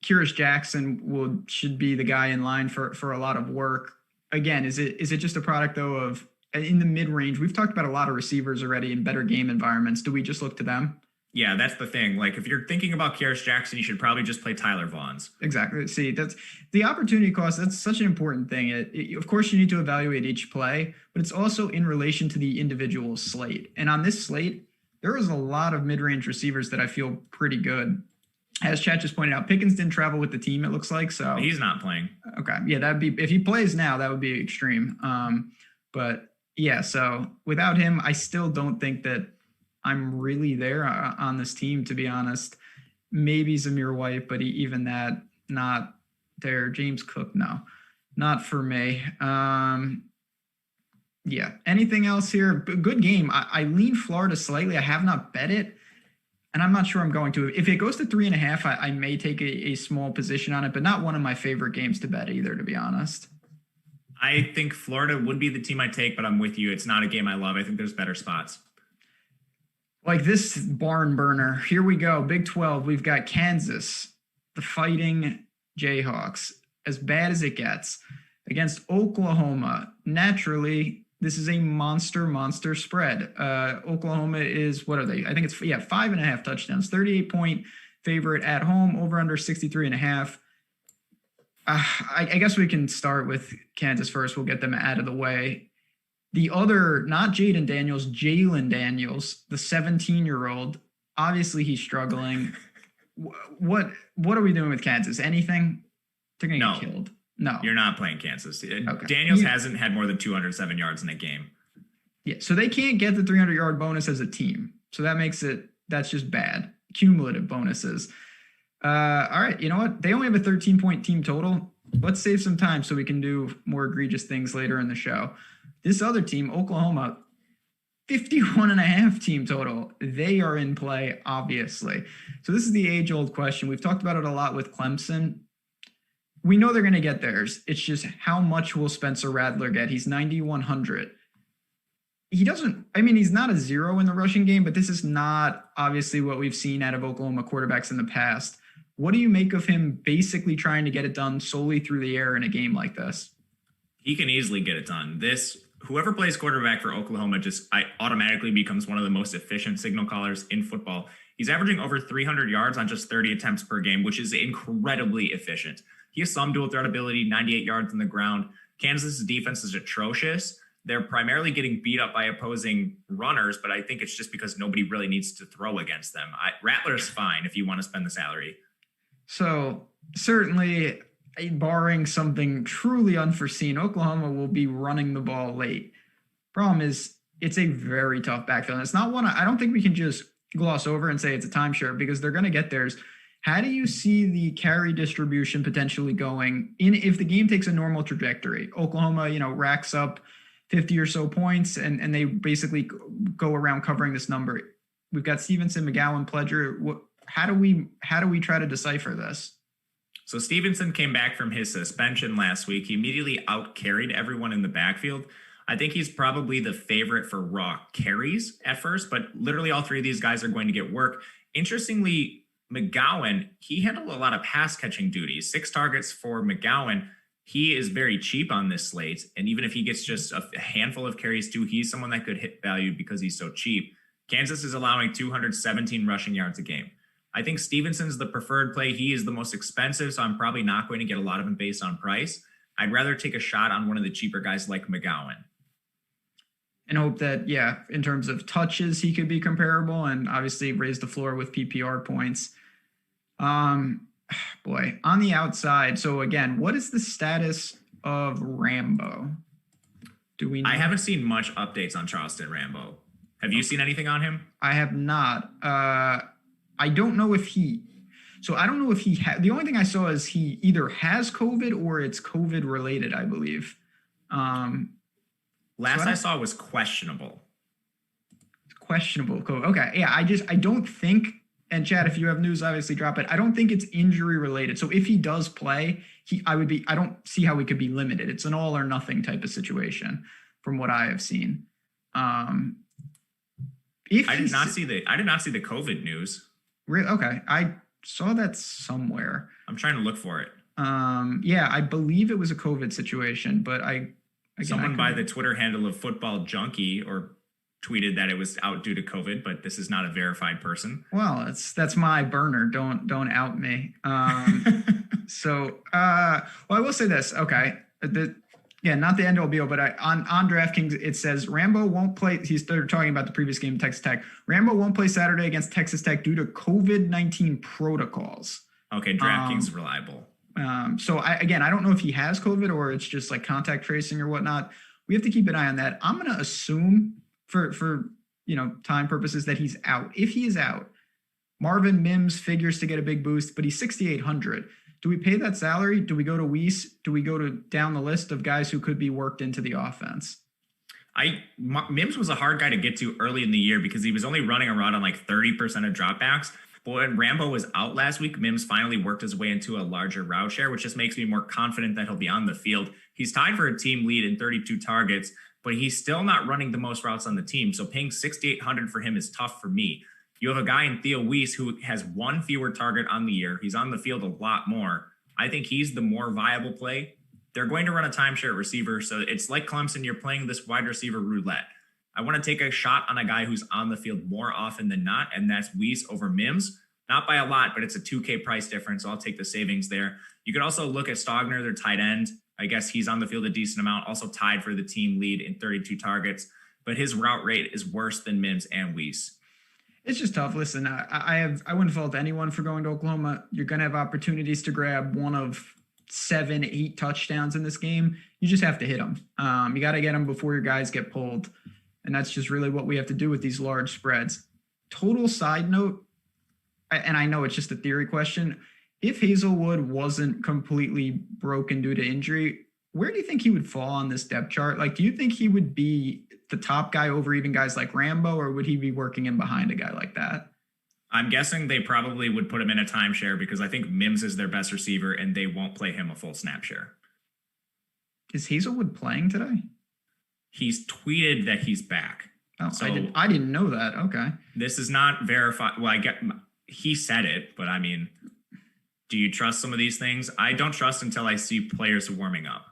Kyrus Jackson should be the guy in line for a lot of work. Again, is it just a product though of in the mid-range? We've talked about a lot of receivers already in better game environments. Do we just look to them? Yeah, that's the thing. Like, if you're thinking about Kyrus Jackson, you should probably just play Tyler Vaughns. Exactly. See, that's the opportunity cost. That's such an important thing. Of course, you need to evaluate each play, but it's also in relation to the individual slate. And on this slate, there is a lot of mid-range receivers that I feel pretty good. As Chat just pointed out, Pickens didn't travel with the team, it looks like. So he's not playing. Okay. Yeah, that'd be, if he plays now, that would be extreme. But yeah, so without him, I still don't think that I'm really there on this team, to be honest. Maybe Zamir White, but even that, not there. James Cook, no, not for me. Yeah. Anything else here? Good game. I lean Florida slightly. I have not bet it, and I'm not sure I'm going to. If it goes to 3.5, I may take a small position on it, but not one of my favorite games to bet either, to be honest. I think Florida would be the team I take, but I'm with you. It's not a game I love. I think there's better spots. Like this barn burner. Here we go. Big 12. We've got Kansas, the Fighting Jayhawks, as bad as it gets, against Oklahoma. Naturally, this is a monster spread. Oklahoma is, what are they? I think it's 5.5 touchdowns, 38-point favorite at home, over under 63.5. I guess we can start with Kansas first. We'll get them out of the way. The other, not Jaden Daniels, Jalen Daniels, the 17-year-old, obviously he's struggling. What are we doing with Kansas? Anything? They're going to get killed. No. You're not playing Kansas. Okay. Daniels hasn't had more than 207 yards in a game. Yeah, so they can't get the 300-yard bonus as a team. So that's just bad. Cumulative bonuses. All right, you know what? They only have a 13-point team total. Let's save some time so we can do more egregious things later in the show. This other team, Oklahoma, 51.5 team total. They are in play, obviously. So this is the age-old question. We've talked about it a lot with Clemson. We know they're going to get theirs. It's just how much will Spencer Rattler get? He's 9,100. He's not a zero in the rushing game, but this is not obviously what we've seen out of Oklahoma quarterbacks in the past. What do you make of him basically trying to get it done solely through the air in a game like this? He can easily get it done. Whoever plays quarterback for Oklahoma automatically becomes one of the most efficient signal callers in football. He's averaging over 300 yards on just 30 attempts per game, which is incredibly efficient. He has some dual threat ability, 98 yards on the ground. Kansas' defense is atrocious. They're primarily getting beat up by opposing runners, but I think it's just because nobody really needs to throw against them. Rattler's fine if you want to spend the salary. So certainly, barring something truly unforeseen, Oklahoma will be running the ball late. Problem is, it's a very tough backfield. It's not one I don't think we can just gloss over and say it's a timeshare because they're going to get theirs. How do you see the carry distribution potentially going if the game takes a normal trajectory? Oklahoma, racks up 50 or so points and they basically go around covering this number. We've got Stevenson, McGowan, Pledger. How do we try to decipher this? So Stevenson came back from his suspension last week. He immediately out-carried everyone in the backfield. I think he's probably the favorite for raw carries at first, but literally all three of these guys are going to get work. Interestingly, McGowan, he handled a lot of pass catching duties. 6 targets for McGowan. He is very cheap on this slate. And even if he gets just a handful of carries too, he's someone that could hit value because he's so cheap. Kansas is allowing 217 rushing yards a game. I think Stevenson's the preferred play. He is the most expensive, so I'm probably not going to get a lot of him based on price. I'd rather take a shot on one of the cheaper guys like McGowan. And hope that, in terms of touches, he could be comparable and obviously raise the floor with PPR points. Boy, on the outside. So again, what is the status of Rambo? Do we know? I haven't seen much updates on Charleston Rambo. Have you seen anything on him? I have not. I don't know if he the only thing I saw is he either has COVID or it's COVID related, I believe. Last I saw was questionable. Questionable COVID. Okay. Yeah. I don't think, and Chad, if you have news, obviously drop it. I don't think it's injury related. So if he does play, I don't see how he could be limited. It's an all or nothing type of situation from what I have seen. I did not see the COVID news. Really? Okay. I saw that somewhere. I'm trying to look for it. I believe it was a COVID situation, but someone by the Twitter handle of Football Junkie tweeted that it was out due to COVID, but this is not a verified person. Well, that's my burner. Don't out me. I will say this. Okay. Not the end all be all, but on DraftKings, it says Rambo won't play. They're talking about the previous game, Texas Tech. Rambo won't play Saturday against Texas Tech due to COVID-19 protocols. Okay. DraftKings is reliable. I don't know if he has COVID or it's just like contact tracing or whatnot. We have to keep an eye on that. I'm going to assume for time purposes that he's out. If he is out, Marvin Mims figures to get a big boost, but he's 6,800. Do we pay that salary? Do we go to Weiss? Do we go to down the list of guys who could be worked into the offense? Mims was a hard guy to get to early in the year because he was only running around on like 30% of dropbacks. But when Rambo was out last week, Mims finally worked his way into a larger route share, which just makes me more confident that he'll be on the field. He's tied for a team lead in 32 targets, but he's still not running the most routes on the team. So paying $6,800 for him is tough for me. You have a guy in Theo Weiss who has one fewer target on the year. He's on the field a lot more. I think he's the more viable play. They're going to run a timeshare receiver. So it's like Clemson. You're playing this wide receiver roulette. I want to take a shot on a guy who's on the field more often than not, and that's Weiss over Mims. Not by a lot, but it's a $2K price difference, so I'll take the savings there. You could also look at Stogner, their tight end. I guess he's on the field a decent amount, also tied for the team lead in 32 targets, but his route rate is worse than Mims and Weiss. It's just tough. Listen, I wouldn't fault anyone for going to Oklahoma. You're going to have opportunities to grab one of 7-8 touchdowns in this game. You just have to hit them. You got to get them before your guys get pulled. And that's just really what we have to do with these large spreads. Total side note, and I know it's just a theory question. If Hazelwood wasn't completely broken due to injury, where do you think he would fall on this depth chart? Like, do you think he would be the top guy over even guys like Rambo, or would he be working in behind a guy like that? I'm guessing they probably would put him in a timeshare because I think Mims is their best receiver and they won't play him a full snap share. Is Hazelwood playing today? He's tweeted that he's back. Oh, so I didn't know that. Okay. This is not verified. Well, he said it, but I mean, do you trust some of these things? I don't trust until I see players warming up.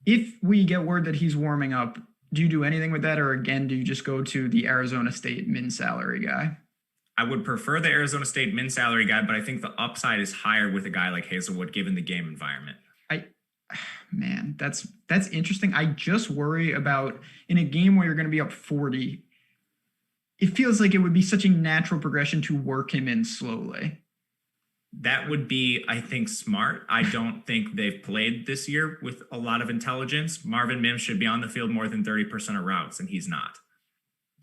If we get word that he's warming up, do you do anything with that? Or again, do you just go to the Arizona State min salary guy? I would prefer the Arizona State min salary guy, but I think the upside is higher with a guy like Hazelwood, given the game environment. Man, that's interesting. I just worry about in a game where you're going to be up 40, it feels like it would be such a natural progression to work him in slowly. That would be, I think, smart. I don't think they've played this year with a lot of intelligence. Marvin Mims should be on the field more than 30% of routes, and he's not.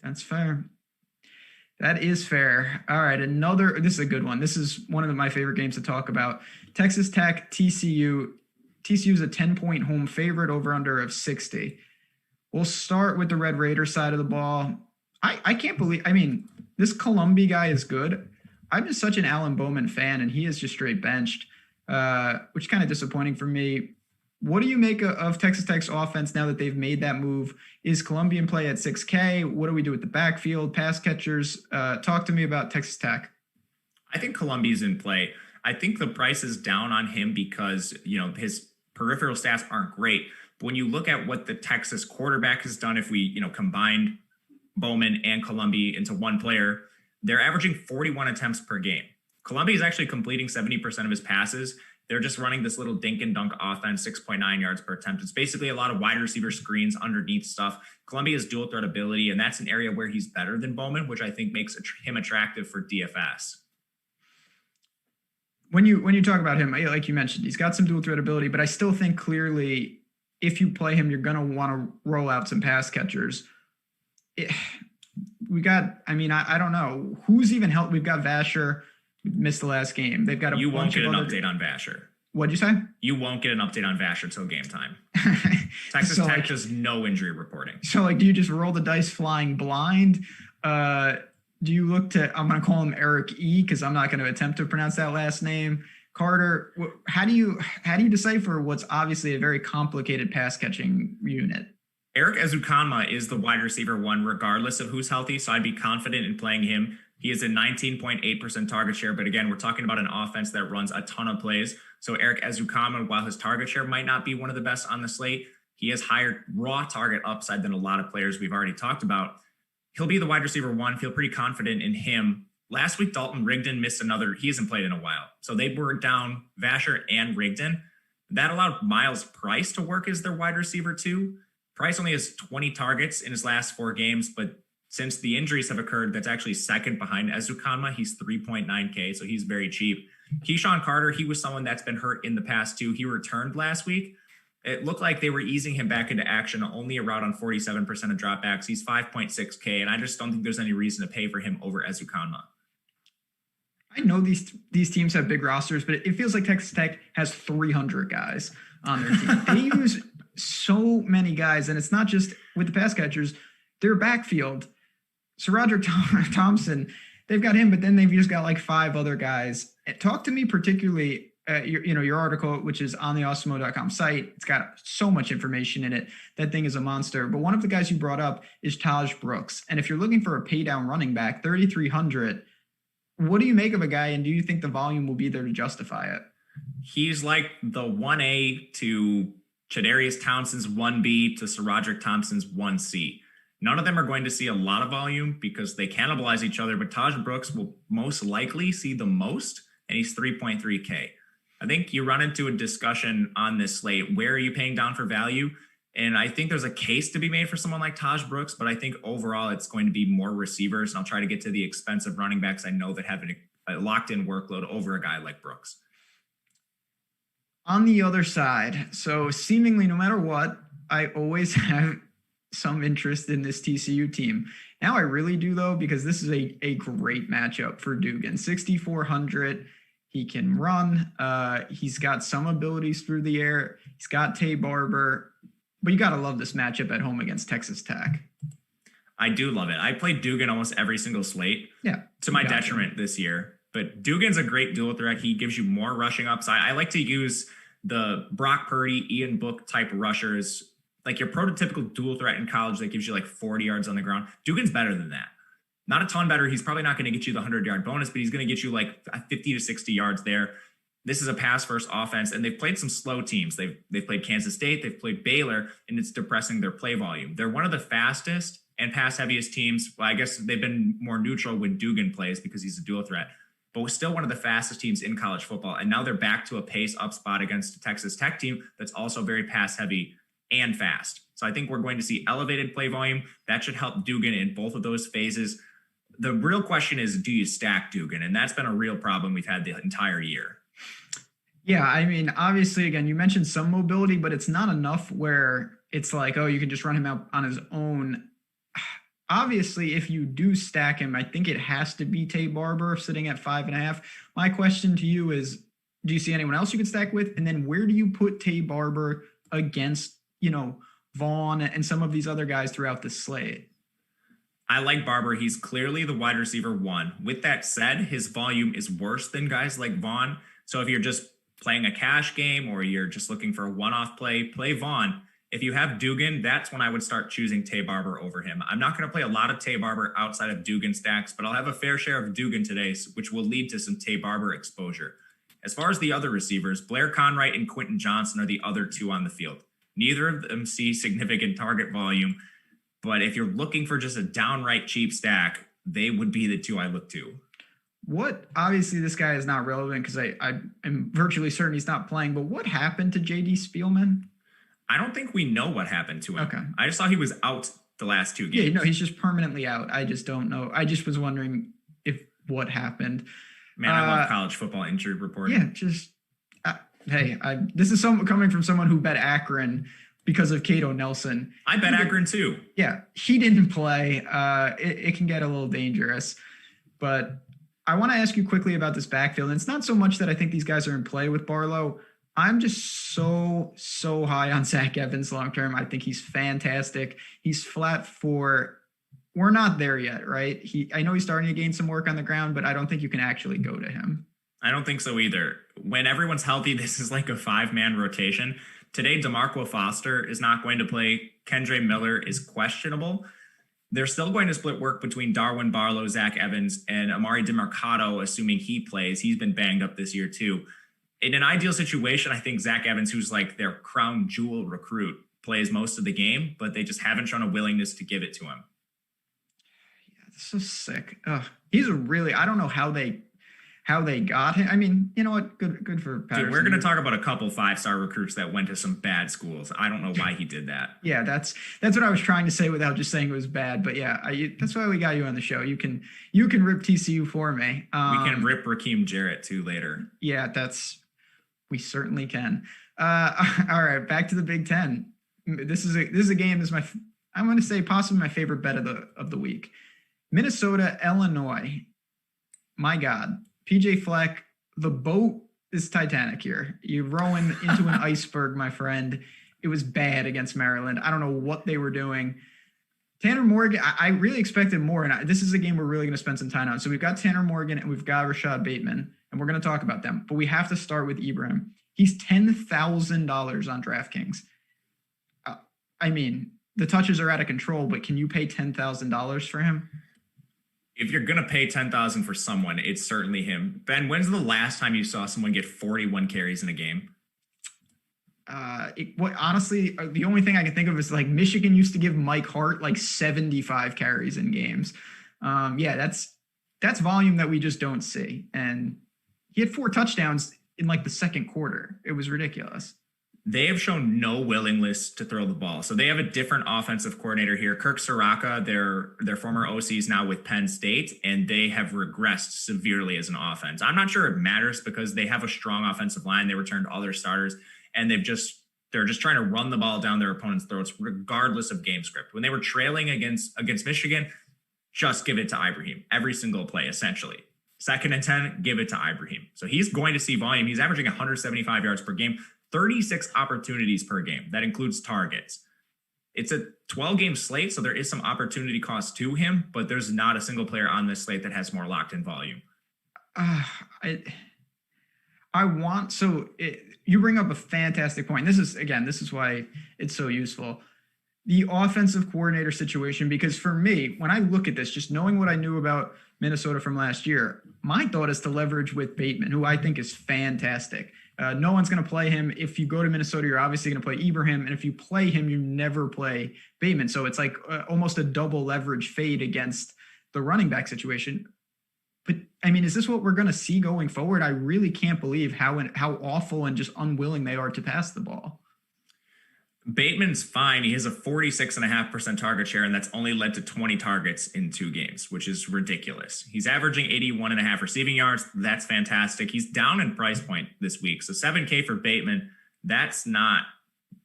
That's fair. That is fair. All right, this is a good one. This is one of my favorite games to talk about. Texas Tech, TCU. TCU is a 10-point home favorite, over under of 60. We'll start with the Red Raider side of the ball. I can't believe, this Columbia guy is good. I'm just such an Alan Bowman fan, and he is just straight benched. which is kind of disappointing for me. What do you make of Texas Tech's offense now that they've made that move? Is Columbia in play at 6K? What do we do with the backfield, pass catchers? Talk to me about Texas Tech. I think Columbia's in play. I think the price is down on him because, his peripheral stats aren't great. But when you look at what the Texas quarterback has done, if we, combined Bowman and Columbia into one player, they're averaging 41 attempts per game. Columbia is actually completing 70% of his passes. They're just running this little dink and dunk offense, 6.9 yards per attempt. It's basically a lot of wide receiver screens underneath stuff. Columbia's dual threat ability, and that's an area where he's better than Bowman, which I think makes him attractive for DFS. When you talk about him, like you mentioned, he's got some dual threat ability, but I still think clearly if you play him, you're going to want to roll out some pass catchers. I don't know. Who's even helped? We've got Vasher. Missed the last game. They've got a You won't bunch get of an other... update on Vasher. What'd you say? You won't get an update on Vasher till game time. Texas Tech just no injury reporting. So, do you just roll the dice flying blind? Do you look to, I'm going to call him Eric E because I'm not going to attempt to pronounce that last name. Carter, how do you decipher what's obviously a very complicated pass catching unit? Eric Ezukanma is the wide receiver one, regardless of who's healthy. So I'd be confident in playing him. He is a 19.8% target share. But again, we're talking about an offense that runs a ton of plays. So Eric Ezukanma, while his target share might not be one of the best on the slate, he has higher raw target upside than a lot of players we've already talked about. He'll be the wide receiver one. Feel pretty confident in him. Last week, Dalton Rigdon missed another. He hasn't played in a while. So they were down Vasher and Rigdon. That allowed Miles Price to work as their wide receiver too. Price only has 20 targets in his last 4 games, but since the injuries have occurred, that's actually second behind Ezukanma. He's 3.9K, so he's very cheap. Keyshawn Carter, he was someone that's been hurt in the past too. He returned last week. It looked like they were easing him back into action, only around on 47% of dropbacks. He's 5.6K, and I just don't think there's any reason to pay for him over Ezukanma. I know these teams have big rosters, but it feels like Texas Tech has 300 guys on their team. They use so many guys, and it's not just with the pass catchers. Their backfield, Sir Roger Thompson, they've got him, but then they've just got like 5 other guys. Talk to me particularly, your article, which is on the Awesemo.com site. It's got so much information in it. That thing is a monster. But one of the guys you brought up is Taj Brooks. And if you're looking for a pay down running back, 3,300, what do you make of a guy, and do you think the volume will be there to justify it? He's like the 1A to Chadarius Townsend's 1B to Sir Roderick Thompson's 1C. None of them are going to see a lot of volume because they cannibalize each other, but Taj Brooks will most likely see the most, and he's 3.3K. I think you run into a discussion on this slate. Where are you paying down for value? And I think there's a case to be made for someone like Taj Brooks, but I think overall it's going to be more receivers. And I'll try to get to the expensive running backs I know that have a locked-in workload over a guy like Brooks. On the other side, so seemingly no matter what, I always have some interest in this TCU team. Now I really do, though, because this is a great matchup for Dugan. 6,400. He can run. He's got some abilities through the air. He's got Tay Barber. But you got to love this matchup at home against Texas Tech. I do love it. I played Dugan almost every single slate. Yeah. To my detriment this year. But Dugan's a great dual threat. He gives you more rushing upside. I like to use the Brock Purdy, Ian Book type rushers, like your prototypical dual threat in college that gives you like 40 yards on the ground. Dugan's better than that. Not a ton better. He's probably not going to get you the 100-yard bonus, but he's going to get you like 50 to 60 yards there. This is a pass-first offense, and they've played some slow teams. They've played Kansas State, they've played Baylor, and it's depressing their play volume. They're one of the fastest and pass-heaviest teams. Well, I guess they've been more neutral when Dugan plays because he's a dual threat, but we're still one of the fastest teams in college football. And now they're back to a pace-up spot against a Texas Tech team that's also very pass-heavy and fast. So I think we're going to see elevated play volume. That should help Dugan in both of those phases. The real question is, do you stack Dugan? And that's been a real problem we've had the entire year. Yeah, I mean, obviously, again, you mentioned some mobility, but it's not enough where it's like, oh, you can just run him out on his own. Obviously, if you do stack him, I think it has to be Tay Barber sitting at 5.5. My question to you is, do you see anyone else you could stack with? And then where do you put Tay Barber against, Vaughn and some of these other guys throughout the slate? I like Barber. He's clearly the wide receiver one. With that said, his volume is worse than guys like Vaughn. So if you're just playing a cash game or you're just looking for a one-off play Vaughn. If you have Dugan, that's when I would start choosing Tay Barber over him. I'm not going to play a lot of Tay Barber outside of Dugan stacks, but I'll have a fair share of Dugan today, which will lead to some Tay Barber exposure. As far as the other receivers, Blair Conwright and Quentin Johnson are the other two on the field. Neither of them see significant target volume, but if you're looking for just a downright cheap stack, they would be the two I look to. Obviously this guy is not relevant because I am virtually certain he's not playing, but what happened to JD Spielman? I don't think we know what happened to him. Okay. I just thought he was out the last two games. Yeah, no, he's just permanently out. I just don't know. I just was wondering what happened. Man, I love college football injury reporting. Yeah, just this is coming from someone who bet Akron because of Cato Nelson. I bet Akron too. Yeah, he didn't play. It can get a little dangerous, but I want to ask you quickly about this backfield. And it's not so much that I think these guys are in play with Barlow. I'm just so high on Zach Evans long-term. I think he's fantastic. He's flat for, we're not there yet, right? I know he's starting to gain some work on the ground, but I don't think you can actually go to him. I don't think so either. When everyone's healthy, this is like a 5-man rotation. Today, DeMarco Foster is not going to play. Kendre Miller is questionable. They're still going to split work between Darwin Barlow, Zach Evans, and Amari DeMarcado, assuming he plays. He's been banged up this year too. In an ideal situation, I think Zach Evans, who's like their crown jewel recruit, plays most of the game, but they just haven't shown a willingness to give it to him. Yeah, this is sick. He's I don't know how they got him. I mean, you know what? Good for Patterson. Dude, we're going to talk about a couple 5-star recruits that went to some bad schools. I don't know why he did that. Yeah, that's what I was trying to say without just saying it was bad. But yeah, that's why we got you on the show. You can rip TCU for me. We can rip Raheem Jarrett too later. Yeah, we certainly can. All right, back to the Big Ten. This is a game. I'm going to say possibly my favorite bet of the week. Minnesota, Illinois. My God, PJ Fleck. The boat is Titanic here. You're rowing into an iceberg, my friend. It was bad against Maryland. I don't know what they were doing. Tanner Morgan, I really expected more, and this is a game we're really going to spend some time on. So we've got Tanner Morgan and we've got Rashad Bateman, and we're going to talk about them. But we have to start with Ibrahim. He's $10,000 on DraftKings. I mean, the touches are out of control, but can you pay $10,000 for him? If you're going to pay $10,000 for someone, it's certainly him. Ben, when's the last time you saw someone get 41 carries in a game? Honestly, the only thing I can think of is like Michigan used to give Mike Hart like 75 carries in games. That's volume that we just don't see. And he had 4 touchdowns in like the second quarter. It was ridiculous. They have shown no willingness to throw the ball. So they have a different offensive coordinator here. Kirk Soraka, their former OC, is now with Penn State, and they have regressed severely as an offense. I'm not sure it matters because they have a strong offensive line. They returned all their starters, and they're just trying to run the ball down their opponent's throats regardless of game script. When they were trailing against Michigan, just give it to Ibrahim every single play, essentially. 2nd and 10, give it to Ibrahim. So he's going to see volume. He's averaging 175 yards per game, 36 opportunities per game. That includes targets. It's a 12-game slate, so there is some opportunity cost to him, but there's not a single player on this slate that has more locked-in volume. You bring up a fantastic point. This is why it's so useful. The offensive coordinator situation, because for me, when I look at this, just knowing what I knew about Minnesota from last year, my thought is to leverage with Bateman, who I think is fantastic. No one's going to play him. If you go to Minnesota, you're obviously going to play Ibrahim. And if you play him, you never play Bateman. So it's like almost a double leverage fade against the running back situation. But I mean, is this what we're going to see going forward? I really can't believe how awful and just unwilling they are to pass the ball. Bateman's fine. He has a 46.5% target share, and that's only led to 20 targets in 2 games, which is ridiculous. He's averaging 81.5 receiving yards. That's fantastic. He's down in price point this week. So $7K for Bateman, that's not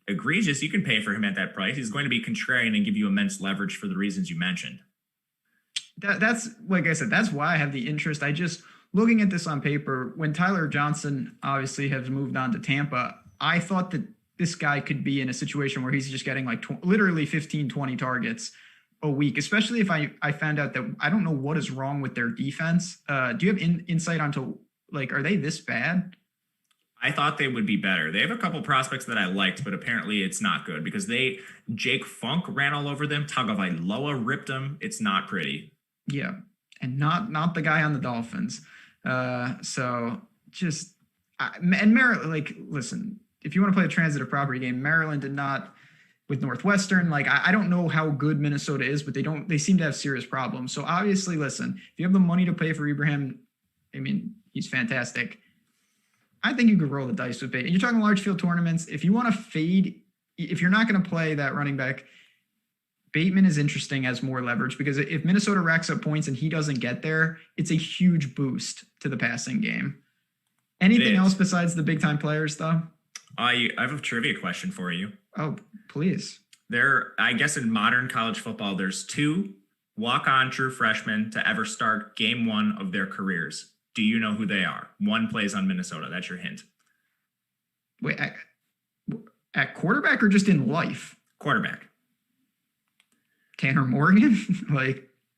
egregious. You can pay for him at that price. He's going to be contrarian and give you immense leverage for the reasons you mentioned. That's like I said, that's why I have the interest. I just, looking at this on paper, when Tyler Johnson obviously has moved on to Tampa, I thought that this guy could be in a situation where he's just getting like literally 15, 20 targets a week, especially if I found out that I don't know what is wrong with their defense. Do you have insight onto, like, are they this bad? I thought they would be better. They have a couple prospects that I liked, but apparently it's not good because Jake Funk ran all over them. Tagovailoa ripped them. It's not pretty. Yeah, and not the guy on the Dolphins. So just and Maryland, like, listen, if you want to play a transitive property game, Maryland did not with Northwestern. Like, I don't know how good Minnesota is, but they seem to have serious problems. So obviously, listen, if you have the money to pay for Ibrahim, I mean, he's fantastic. I think you could roll the dice with Bateman. You're talking large field tournaments. If you want to fade, if you're not going to play that running back, Bateman is interesting as more leverage because if Minnesota racks up points and he doesn't get there, it's a huge boost to the passing game. Anything else besides the big time players, though? I have a trivia question for you. Oh, please. I guess in modern college football, there's 2 walk-on true freshmen to ever start game 1 of their careers. Do you know who they are? One plays on Minnesota. That's your hint. Wait, at quarterback or just in life? Quarterback. Tanner Morgan?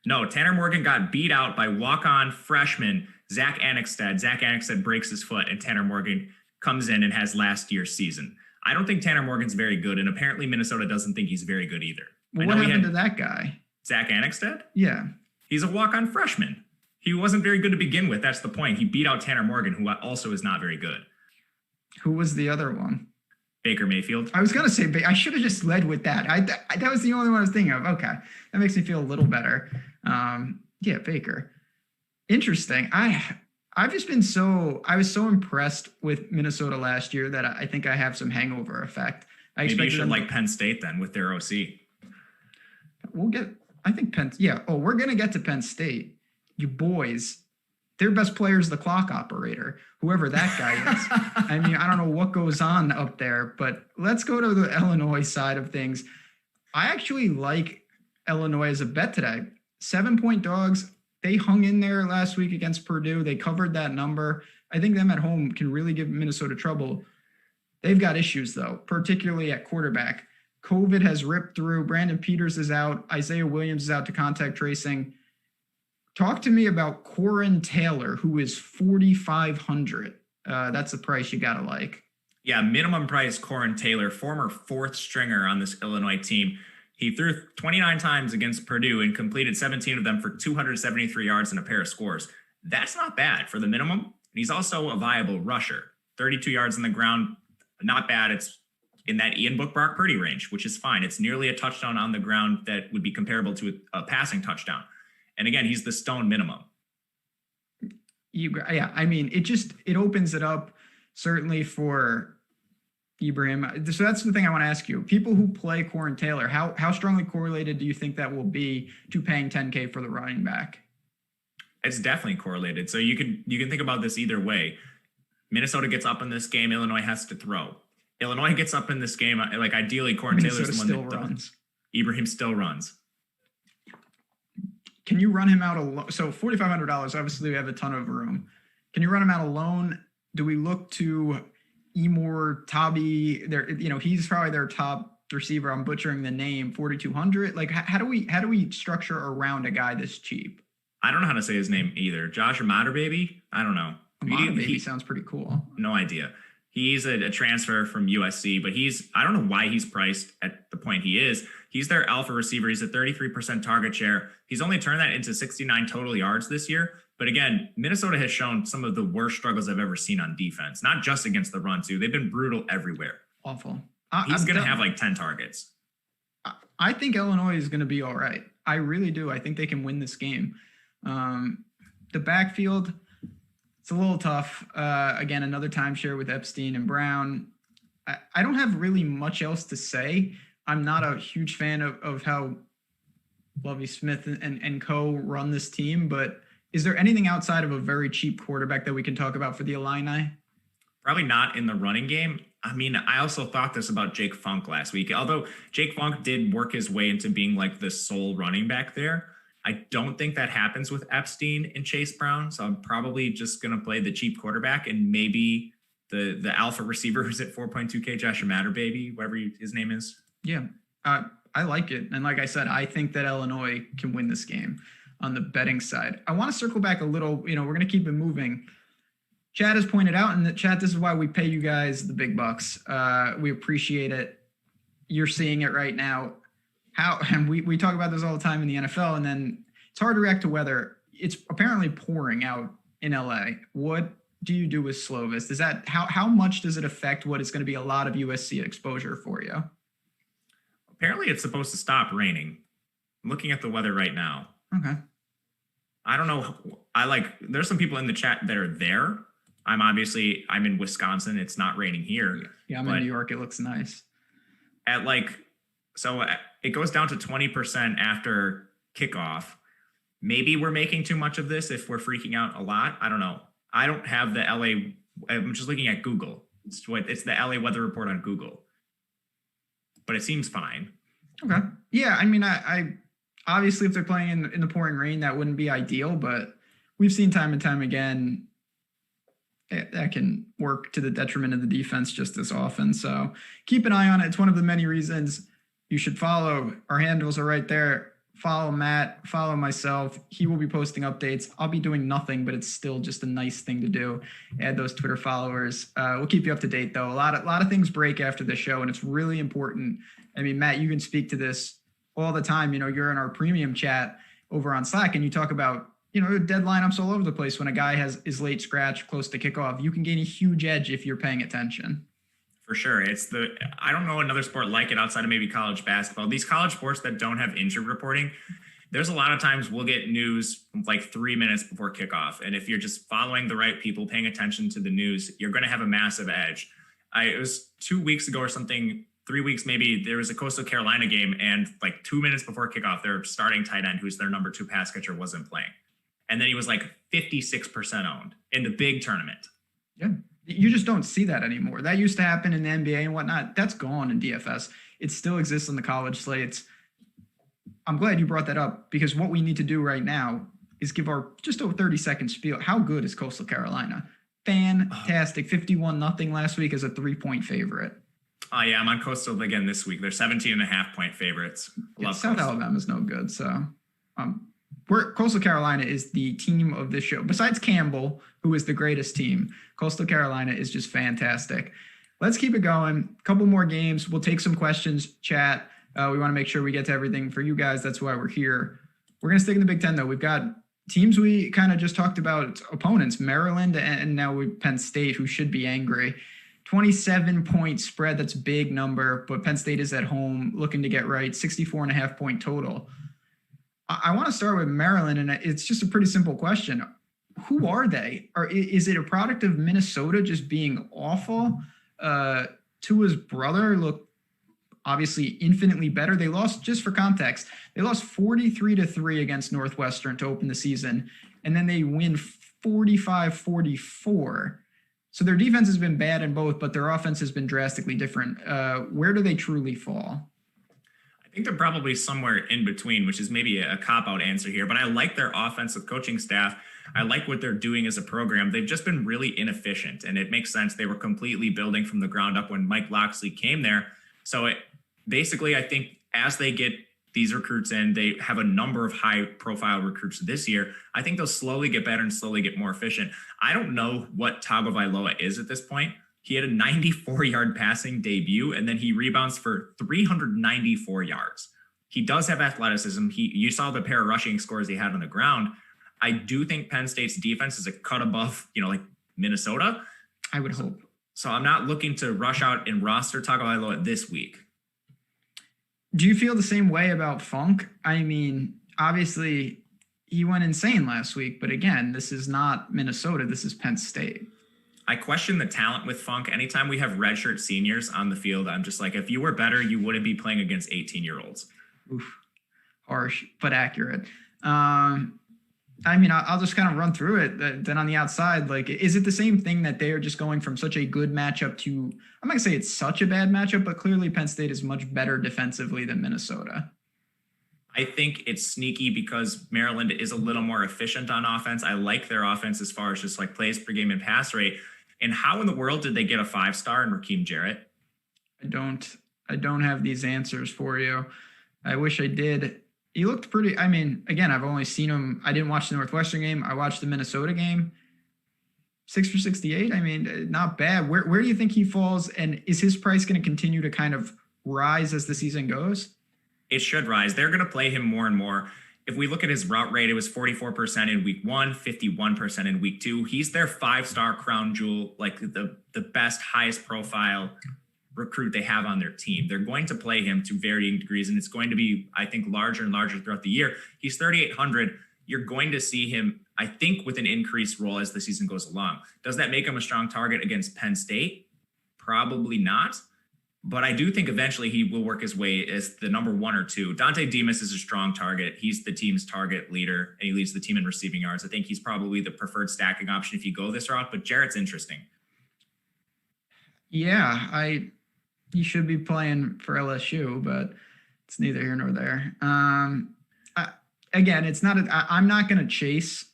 No, Tanner Morgan got beat out by walk-on freshman Zach Annexstad. Zach Annexstad breaks his foot, and Tanner Morgan comes in and has last year's season. I don't think Tanner Morgan's very good, and apparently Minnesota doesn't think he's very good either. Well, what happened to that guy? Zach Annexstad? Yeah. He's a walk-on freshman. He wasn't very good to begin with. That's the point. He beat out Tanner Morgan, who also is not very good. Who was the other one? Baker Mayfield. I was going to say, I should have just led with that. That was the only one I was thinking of. Okay. That makes me feel a little better. Yeah, Baker. Interesting. I was so impressed with Minnesota last year that I think I have some hangover effect. Maybe you should like Penn State then with their OC. We're going to get to Penn State. You boys, their best player is the clock operator, whoever that guy is. I mean, I don't know what goes on up there, but let's go to the Illinois side of things. I actually like Illinois as a bet today. 7-point dogs. They hung in there last week against Purdue. They covered that number. I think them at home can really give Minnesota trouble. They've got issues, though, particularly at quarterback. COVID has ripped through. Brandon Peters is out. Isaiah Williams is out to contact tracing. Talk to me about Corin Taylor, who is $4,500. That's the price you got to like. Yeah, minimum price Corin Taylor, former 4th stringer on this Illinois team. He threw 29 times against Purdue and completed 17 of them for 273 yards and a pair of scores. That's not bad for the minimum. And he's also a viable rusher. 32 yards on the ground, not bad. It's in that Ian Book-Brock Purdy range, which is fine. It's nearly a touchdown on the ground that would be comparable to a passing touchdown. And again, he's the stone minimum. I mean, it opens it up certainly for Ibrahim. So that's the thing I want to ask you. People who play Corin Taylor, how strongly correlated do you think that will be to paying $10K for the running back? It's definitely correlated. So you can think about this either way. Minnesota gets up in this game, Illinois has to throw. Illinois gets up in this game, like ideally Corin Taylor's the one still that runs. Ibrahim still runs. Can you run him out alone? So $4,500, obviously we have a ton of room. Can you run him out alone? Do we look to Emor Tabi? He's probably their top receiver. I'm butchering the name, 4,200. Like, how do we structure around a guy this cheap? I don't know how to say his name either. Josh Amadababy? I don't know. Amadababy sounds pretty cool. No idea. He's a transfer from USC, but I don't know why he's priced at the point he is. He's their alpha receiver. He's a 33% target share. He's only turned that into 69 total yards this year. But again, Minnesota has shown some of the worst struggles I've ever seen on defense, not just against the run, too. They've been brutal everywhere. Awful. He's going to have like 10 targets. I think Illinois is going to be all right. I really do. I think they can win this game. The backfield, it's a little tough. Again, another timeshare with Epstein and Brown. I don't have really much else to say. I'm not a huge fan of how Lovie Smith and co run this team, but is there anything outside of a very cheap quarterback that we can talk about for the Illini? Probably not in the running game. I mean, I also thought this about Jake Funk last week. Although Jake Funk did work his way into being like the sole running back there, I don't think that happens with Epstein and Chase Brown. So I'm probably just going to play the cheap quarterback and maybe the alpha receiver who's at 4.2K, Josh Amadababy, whatever his name is. Yeah, I like it. And like I said, I think that Illinois can win this game on the betting side. I want to circle back a little. We're going to keep it moving. Chad has pointed out in the chat, this is why we pay you guys the big bucks. We appreciate it. You're seeing it right now. And we talk about this all the time in the NFL, and then it's hard to react to weather. It's apparently pouring out in LA. What do you do with Slovis? Is that how much does it affect what is going to be a lot of USC exposure for you? Apparently it's supposed to stop raining. I'm looking at the weather right now. Okay. I don't know. There's some people in the chat that are there. I'm in Wisconsin. It's not raining here. Yeah, I'm in New York. It looks nice. It goes down to 20% after kickoff. Maybe we're making too much of this if we're freaking out a lot. I don't know. I don't have the LA. I'm just looking at Google. It's the LA weather report on Google. But it seems fine. Okay. Yeah, I mean, I obviously if they're playing in the pouring rain, that wouldn't be ideal, but we've seen time and time again that can work to the detriment of the defense just as often. So keep an eye on it. It's one of the many reasons you should follow. Our handles are right there. Follow Matt, follow myself. He will be posting updates. I'll be doing nothing, but it's still just a nice thing to do. Add those Twitter followers. We'll keep you up to date, though. A lot of things break after the show, and it's really important. I mean, Matt, you can speak to this all the time. You know, you're in our premium chat over on Slack, and you talk about, dead lineups all over the place. When a guy is late scratch close to kickoff, you can gain a huge edge if you're paying attention. For sure. I don't know another sport like it outside of maybe college basketball. These college sports that don't have injury reporting, there's a lot of times we'll get news like 3 minutes before kickoff. And if you're just following the right people, paying attention to the news, you're going to have a massive edge. It was 2 weeks ago or something, 3 weeks maybe, there was a Coastal Carolina game, and like 2 minutes before kickoff, their starting tight end, who's their number 2 pass catcher, wasn't playing. And then he was like 56% owned in the big tournament. Yeah. You just don't see that anymore. That used to happen in the NBA and whatnot. That's gone in DFS. It still exists on the college slates. I'm glad you brought that up, because what we need to do right now is give our just over 30-second spiel. How good is Coastal Carolina? Fantastic. 51-0 last week as a 3-point favorite. Oh, yeah, I'm on Coastal again this week. They're 17.5-point favorites. Love South Alabama's no good. So Coastal Carolina is the team of this show. Besides Campbell, who is the greatest team, Coastal Carolina is just fantastic. Let's keep it going. A couple more games. We'll take some questions, chat. We want to make sure we get to everything for you guys. That's why we're here. We're going to stick in the Big Ten, though. We've got teams we kind of just talked about, opponents, Maryland, and now with Penn State, who should be angry. 27-point spread. That's a big number, but Penn State is at home looking to get right. 64.5-point total. I want to start with Maryland, and it's just a pretty simple question. Who are they? Is it a product of Minnesota just being awful? Tua's brother looked obviously infinitely better. They lost, just for context, they lost 43-3 against Northwestern to open the season, and then they win 45-44. So their defense has been bad in both, but their offense has been drastically different. Where do they truly fall? I think they're probably somewhere in between, which is maybe a cop-out answer here. But I like their offensive coaching staff. I like what they're doing as a program. They've just been really inefficient, and it makes sense. They were completely building from the ground up when Mike Locksley came there. So basically, I think as they get these recruits in, they have a number of high-profile recruits this year. I think they'll slowly get better and slowly get more efficient. I don't know what Tagovailoa is at this point. He had a 94-yard passing debut, and then he rebounds for 394 yards. He does have athleticism. You saw the pair of rushing scores he had on the ground. I do think Penn State's defense is a cut above, like Minnesota. I would hope. So I'm not looking to rush out and roster Tagovailoa this week. Do you feel the same way about Funk? I mean, obviously, he went insane last week, but again, this is not Minnesota. This is Penn State. I question the talent with Funk. Anytime we have redshirt seniors on the field, I'm just like, if you were better, you wouldn't be playing against 18-year-olds. Oof, harsh, but accurate. I mean, I'll just kind of run through it. Then on the outside, is it the same thing that they are just going from such a good matchup to, I'm not going to say it's such a bad matchup, but clearly Penn State is much better defensively than Minnesota. I think it's sneaky because Maryland is a little more efficient on offense. I like their offense as far as just like plays per game and pass rate. And how in the world did they get a 5-star in Raheem Jarrett? I don't have these answers for you. I wish I did. He looked pretty, I mean, again, I've only seen him. I didn't watch the Northwestern game. I watched the Minnesota game. 6 for 68. I mean, not bad. Where do you think he falls? And is his price going to continue to kind of rise as the season goes? It should rise. They're going to play him more and more. If we look at his route rate, it was 44% in week 1, 51% in week 2. He's their 5-star crown jewel, like the best, highest profile recruit they have on their team. They're going to play him to varying degrees, and it's going to be, I think, larger and larger throughout the year. He's 3,800. You're going to see him, I think, with an increased role as the season goes along. Does that make him a strong target against Penn State? Probably not. But I do think eventually he will work his way as the number 1 or 2. Dante Demas is a strong target. He's the team's target leader, and he leads the team in receiving yards. I think he's probably the preferred stacking option if you go this route, but Jarrett's interesting. Yeah, he should be playing for LSU, but it's neither here nor there. Again, it's not. I'm not going to chase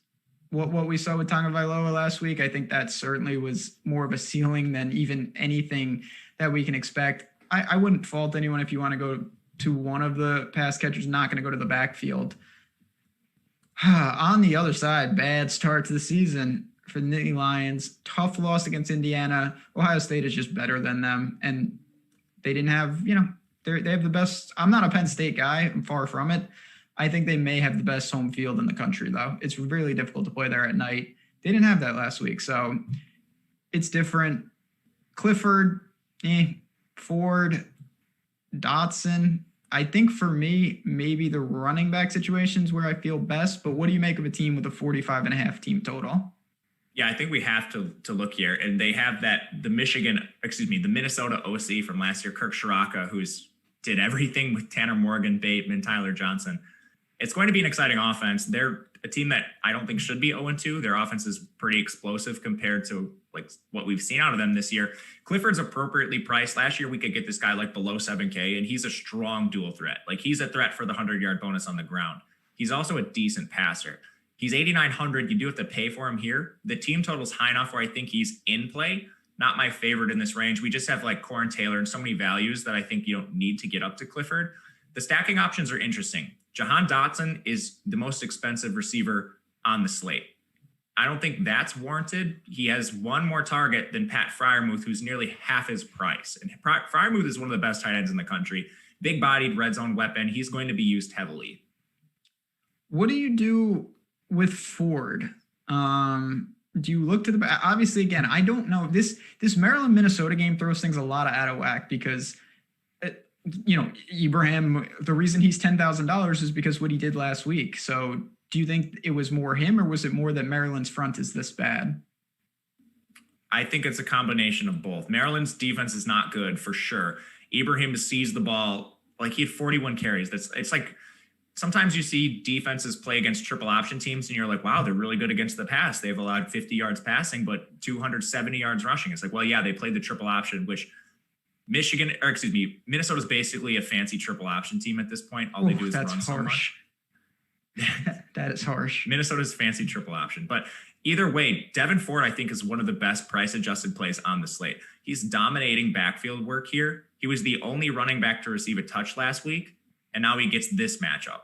what we saw with Tagovailoa last week. I think that certainly was more of a ceiling than even anything that we can expect. I wouldn't fault anyone if you want to go to one of the pass catchers, not going to go to the backfield. On the other side, bad start to the season for the Nittany Lions. Tough loss against Indiana. Ohio State is just better than them, and they didn't have, they have the best. I'm not a Penn State guy. I'm far from it. I think they may have the best home field in the country, though. It's really difficult to play there at night. They didn't have that last week, so it's different. Clifford, Ford, Dotson. I think for me, maybe the running back situations where I feel best, but what do you make of a team with a 45.5 team total? Yeah, I think we have to look here. And they have the Minnesota OC from last year, Kirk Shiraka, who's did everything with Tanner Morgan, Bateman, Tyler Johnson. It's going to be an exciting offense. They're a team that I don't think should be 0-2. Their offense is pretty explosive compared to like what we've seen out of them this year. Clifford's appropriately priced. Last year, we could get this guy like below 7K, and he's a strong dual threat. Like he's a threat for the 100-yard bonus on the ground. He's also a decent passer. He's 8,900. You do have to pay for him here. The team total's high enough where I think he's in play. Not my favorite in this range. We just have like Corin Taylor and so many values that I think you don't need to get up to Clifford. The stacking options are interesting. Jahan Dotson is the most expensive receiver on the slate. I don't think that's warranted. He has one more target than Pat Freiermuth, who's nearly half his price. And Freiermuth is one of the best tight ends in the country. Big-bodied red zone weapon. He's going to be used heavily. What do you do with Ford? Do you look to the back? Obviously, again, I don't know. This Maryland-Minnesota game throws things a lot out of whack because, Ibrahim, the reason he's $10,000 is because what he did last week. So do you think it was more him, or was it more that Maryland's front is this bad? I think it's a combination of both. Maryland's defense is not good for sure. Ibrahim sees the ball, like he had 41 carries. It's like sometimes you see defenses play against triple option teams and you're like, wow, they're really good against the pass. They've allowed 50 yards passing, but 270 yards rushing. It's like, well, yeah, they played the triple option, which Minnesota's basically a fancy triple option team at this point. All they do is run harsh. so much. That is harsh. Minnesota's fancy triple option. But either way, Devin Ford, I think, is one of the best price-adjusted plays on the slate. He's dominating backfield work here. He was the only running back to receive a touch last week, and now he gets this matchup.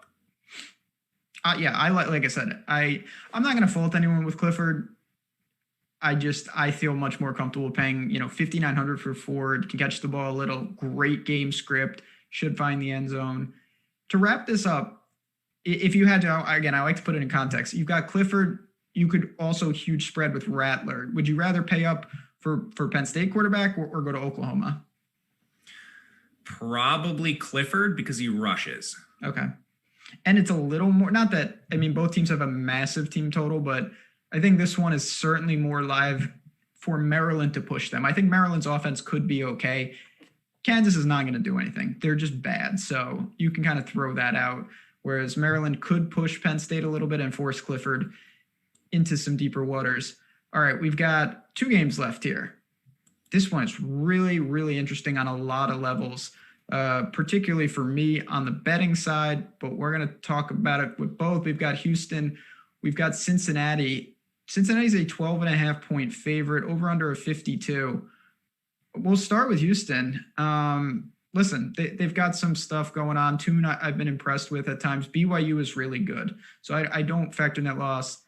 Like I said, I'm not going to fault anyone with Clifford. I feel much more comfortable paying, $5,900 for Ford. Can catch the ball a little. Great game script. Should find the end zone. To wrap this up, if you had to, again, I like to put it in context. You've got Clifford. You could also huge spread with Rattler. Would you rather pay up for Penn State quarterback or go to Oklahoma? Probably Clifford because he rushes. Okay. And it's a little more, not that, both teams have a massive team total, but I think this one is certainly more live for Maryland to push them. I think Maryland's offense could be okay. Kansas is not going to do anything. They're just bad. So you can kind of throw that out. Whereas Maryland could push Penn State a little bit and force Clifford into some deeper waters. All right, we've got 2 games left here. This one is really, really interesting on a lot of levels, particularly for me on the betting side, but we're going to talk about it with both. We've got Houston. We've got Cincinnati. Cincinnati's a 12.5-point favorite, over under a 52. We'll start with Houston. Listen, they've got some stuff going on. Tune I've been impressed with at times. BYU is really good. So I don't factor in that loss.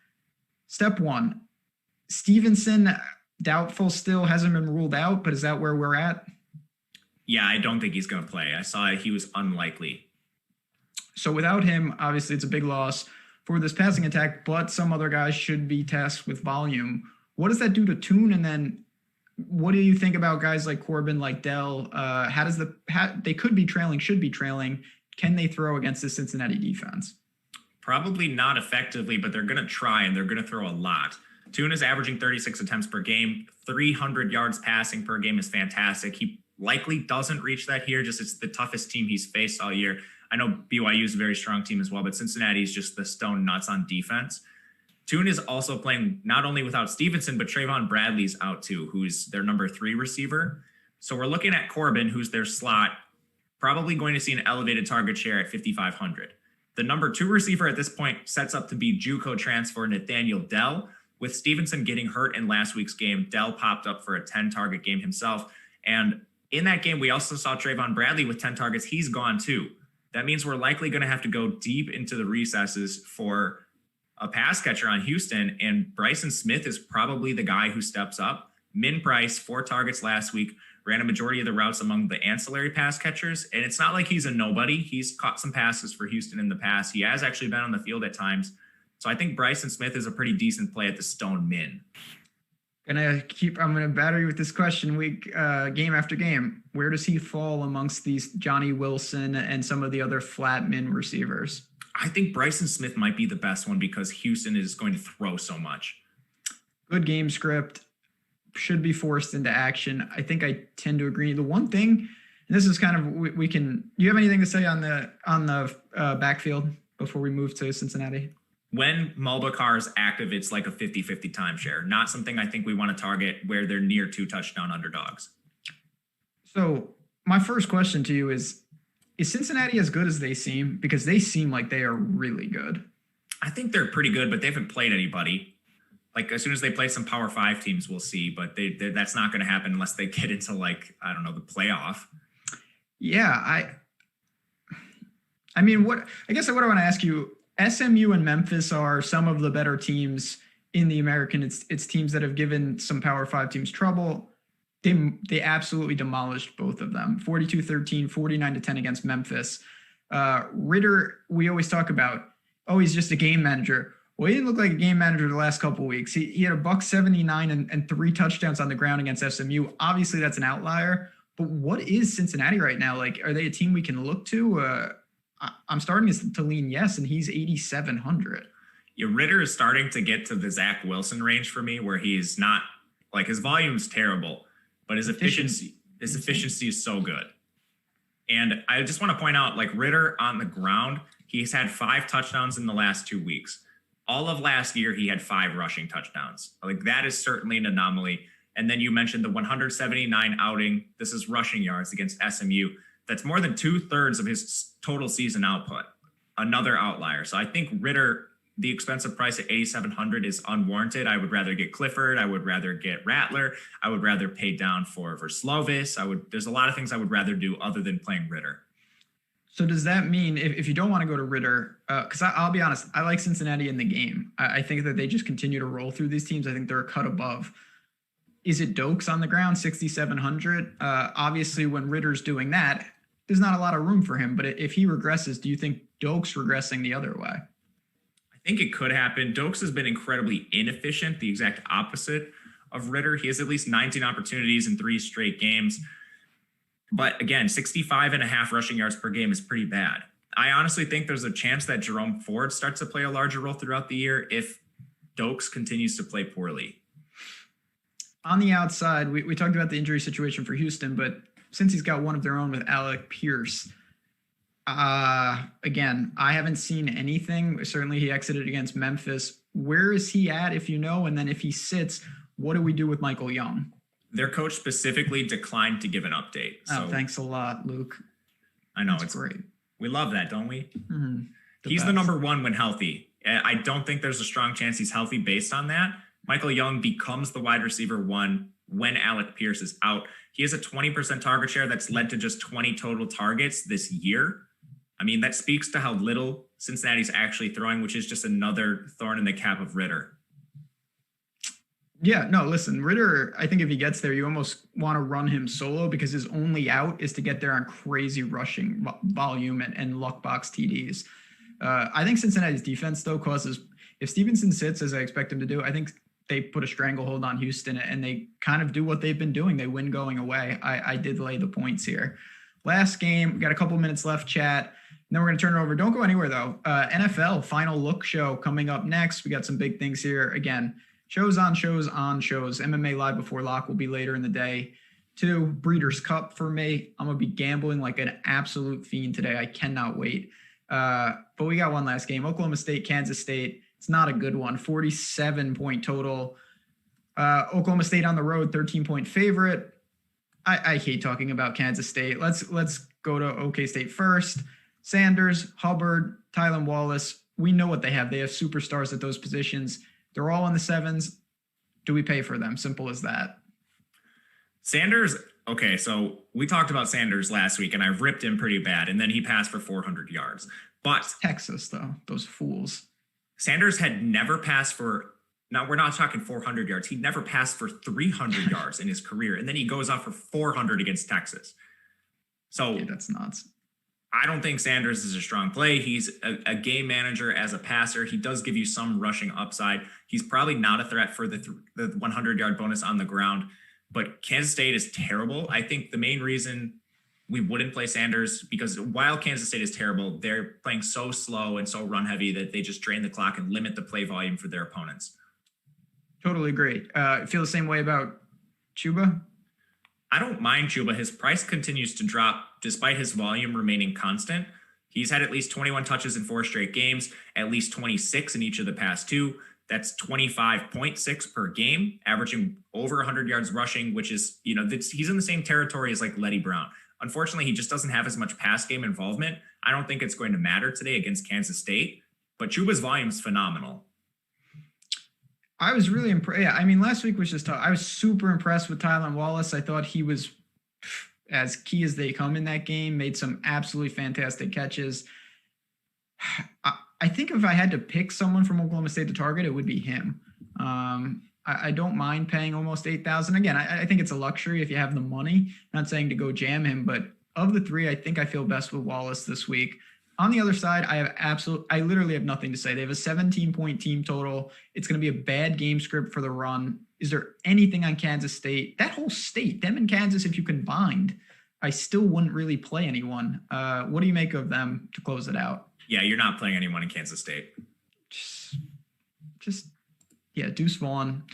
Step one, Stevenson, doubtful still, hasn't been ruled out, but is that where we're at? Yeah, I don't think he's going to play. I saw he was unlikely. So without him, obviously it's a big loss for this passing attack, but some other guys should be tasked with volume. What does that do to Tune? And then what do you think about guys like Corbin, like Dell? They could be trailing, should be trailing. Can they throw against the Cincinnati defense? Probably not effectively, but they're going to try, and they're going to throw a lot. Tune is averaging 36 attempts per game. 300 yards passing per game is fantastic. He likely doesn't reach that here. Just it's the toughest team he's faced all year. I know BYU is a very strong team as well, but Cincinnati is just the stone nuts on defense. Tune is also playing not only without Stevenson, but Trayvon Bradley's out too, who's their number 3 receiver. So we're looking at Corbin, who's their slot, probably going to see an elevated target share at 5,500. The number 2 receiver at this point sets up to be JUCO transfer Nathaniel Dell. With Stevenson getting hurt in last week's game, Dell popped up for a 10-target game himself. And in that game, we also saw Trayvon Bradley with 10 targets. He's gone too. That means we're likely going to have to go deep into the recesses for a pass catcher on Houston, and Bryson Smith is probably the guy who steps up. Min Price, 4 targets last week, ran a majority of the routes among the ancillary pass catchers, and it's not like he's a nobody. He's caught some passes for Houston in the past. He has actually been on the field at times. So I think Bryson Smith is a pretty decent play at the stone min. I'm gonna batter you with this question game after game. Where does he fall amongst these Johnny Wilson and some of the other flat min receivers? I think Bryson Smith might be the best one because Houston is going to throw so much. Good game script, should be forced into action. I think I tend to agree. The one thing, and this is kind of we can. Do you have anything to say on the backfield before we move to Cincinnati? When Mulbacar is active, it's like a 50-50 timeshare. Not something I think we want to target where they're near 2 touchdown underdogs. So my first question to you is Cincinnati as good as they seem? Because they seem like they are really good. I think they're pretty good, but they haven't played anybody. Like as soon as they play some Power 5 teams, we'll see. But that's not going to happen unless they get into the playoff. Yeah, I mean, what I want to ask you. SMU and Memphis are some of the better teams in the American. It's teams that have given some Power 5 teams trouble. They absolutely demolished both of them. 42-13, 49-10 against Memphis. Ritter, we always talk about, he's just a game manager. Well, he didn't look like a game manager the last couple of weeks. He had a $179 and 3 touchdowns on the ground against SMU. Obviously, that's an outlier. But what is Cincinnati right now? Like, are they a team we can look to? I'm starting to lean yes, and he's 8,700. Yeah, Ritter is starting to get to the Zach Wilson range for me, where he's not like his volume's terrible, but his efficiency is so good. And I just want to point out, like Ritter on the ground, he's had 5 touchdowns in the last 2 weeks. All of last year, he had 5 rushing touchdowns. Like that is certainly an anomaly. And then you mentioned the 179 outing. This is rushing yards against SMU. That's more than 2/3 of his total season output. Another outlier. So I think Ritter, the expensive price at 8,700 is unwarranted. I would rather get Clifford. I would rather get Rattler. I would rather pay down for Slovis. There's a lot of things I would rather do other than playing Ritter. So does that mean if you don't want to go to Ritter, because I'll be honest, I like Cincinnati in the game. I think that they just continue to roll through these teams. I think they're a cut above. Is it Dokes on the ground, 6,700? Obviously, when Ritter's doing that, there's not a lot of room for him. But if he regresses, do you think Dokes regressing the other way? I think it could happen. Dokes has been incredibly inefficient, the exact opposite of Ritter. He has at least 19 opportunities in 3 straight games. But again, 65.5 rushing yards per game is pretty bad. I honestly think there's a chance that Jerome Ford starts to play a larger role throughout the year if Dokes continues to play poorly. On the outside, we talked about the injury situation for Houston, but since he's got one of their own with Alec Pierce, again, I haven't seen anything. Certainly he exited against Memphis. Where is he at, if you know? And then if he sits, what do we do with Michael Young? Their coach specifically declined to give an update. So thanks a lot, Luke. I know. It's great. We love that, don't we? Mm-hmm. He's the number 1 when healthy. I don't think there's a strong chance he's healthy based on that. Michael Young becomes the wide receiver 1 when Alec Pierce is out. He has a 20% target share that's led to just 20 total targets this year. I mean, that speaks to how little Cincinnati's actually throwing, which is just another thorn in the cap of Ritter. Yeah, no, listen, Ritter, I think if he gets there, you almost want to run him solo because his only out is to get there on crazy rushing volume and luck box TDs. I think Cincinnati's defense, though, causes, if Stevenson sits as I expect him to do, I think they put a stranglehold on Houston and they kind of do what they've been doing. They win going away. I did lay the points here. Last game, we got a couple minutes left, chat. And then we're going to turn it over. Don't go anywhere, though. NFL final look show coming up next. We got some big things here. Again, shows on shows on shows. MMA Live Before Lock will be later in the day. 2, Breeders' Cup for me. I'm going to be gambling like an absolute fiend today. I cannot wait. But we got one last game. Oklahoma State, Kansas State. It's not a good one. 47-point total. Oklahoma State on the road, 13-point favorite. I hate talking about Kansas State. Let's go to OK State first. Sanders, Hubbard, Tylan Wallace. We know what they have. They have superstars at those positions. They're all in the 7s. Do we pay for them? Simple as that. Sanders, okay, so we talked about Sanders last week, and I ripped him pretty bad, and then he passed for 400 yards. But it's Texas, though, those fools. Sanders had never passed for, now we're not talking 400 yards. He never passed for 300 yards in his career, and then he goes off for 400 against Texas. So yeah, that's nuts. I don't think Sanders is a strong play. He's a game manager as a passer. He does give you some rushing upside. He's probably not a threat for the 100-yard bonus on the ground, but Kansas State is terrible. I think the main reason we wouldn't play Sanders, because while Kansas State is terrible, they're playing so slow and so run heavy that they just drain the clock and limit the play volume for their opponents. Totally agree. Feel the same way about Chuba? I don't mind Chuba. His price continues to drop despite his volume remaining constant. He's had at least 21 touches in 4 straight games, at least 26 in each of the past 2. That's 25.6 per game, averaging over 100 yards rushing, which is, he's in the same territory as like Letty Brown. Unfortunately, he just doesn't have as much pass game involvement. I don't think it's going to matter today against Kansas State, but Chuba's volume is phenomenal. I was really impressed. Yeah, I mean, last week was just tough. I was super impressed with Tylan Wallace. I thought he was as key as they come in that game, made some absolutely fantastic catches. I think if I had to pick someone from Oklahoma State to target, it would be him. I don't mind paying almost $8,000. Again, I think it's a luxury if you have the money. I'm not saying to go jam him, but of the 3, I think I feel best with Wallace this week. On the other side, I literally have nothing to say. They have a 17-point team total. It's going to be a bad game script for the run. Is there anything on Kansas State? That whole state, them and Kansas, if you combined, I still wouldn't really play anyone. What do you make of them to close it out? Yeah, you're not playing anyone in Kansas State. Just Deuce Vaughn.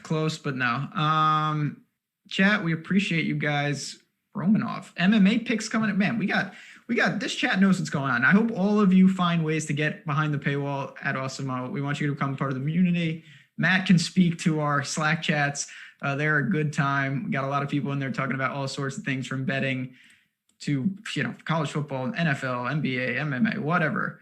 Close, but no. Chat, we appreciate you guys roaming off. MMA picks coming up. Man, we got this chat knows what's going on. I hope all of you find ways to get behind the paywall at Awesemo. We want you to become part of the community. Matt can speak to our Slack chats. They're a good time. We got a lot of people in there talking about all sorts of things from betting to, college football, NFL, NBA, MMA, whatever.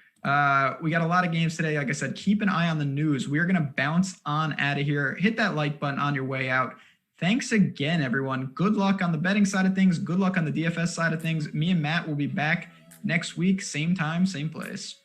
We got a lot of games today. Like I said, keep an eye on the news. We're going to bounce on out of here. Hit that like button on your way out. Thanks again, everyone. Good luck on the betting side of things. Good luck on the DFS side of things. Me and Matt will be back next week. Same time, same place.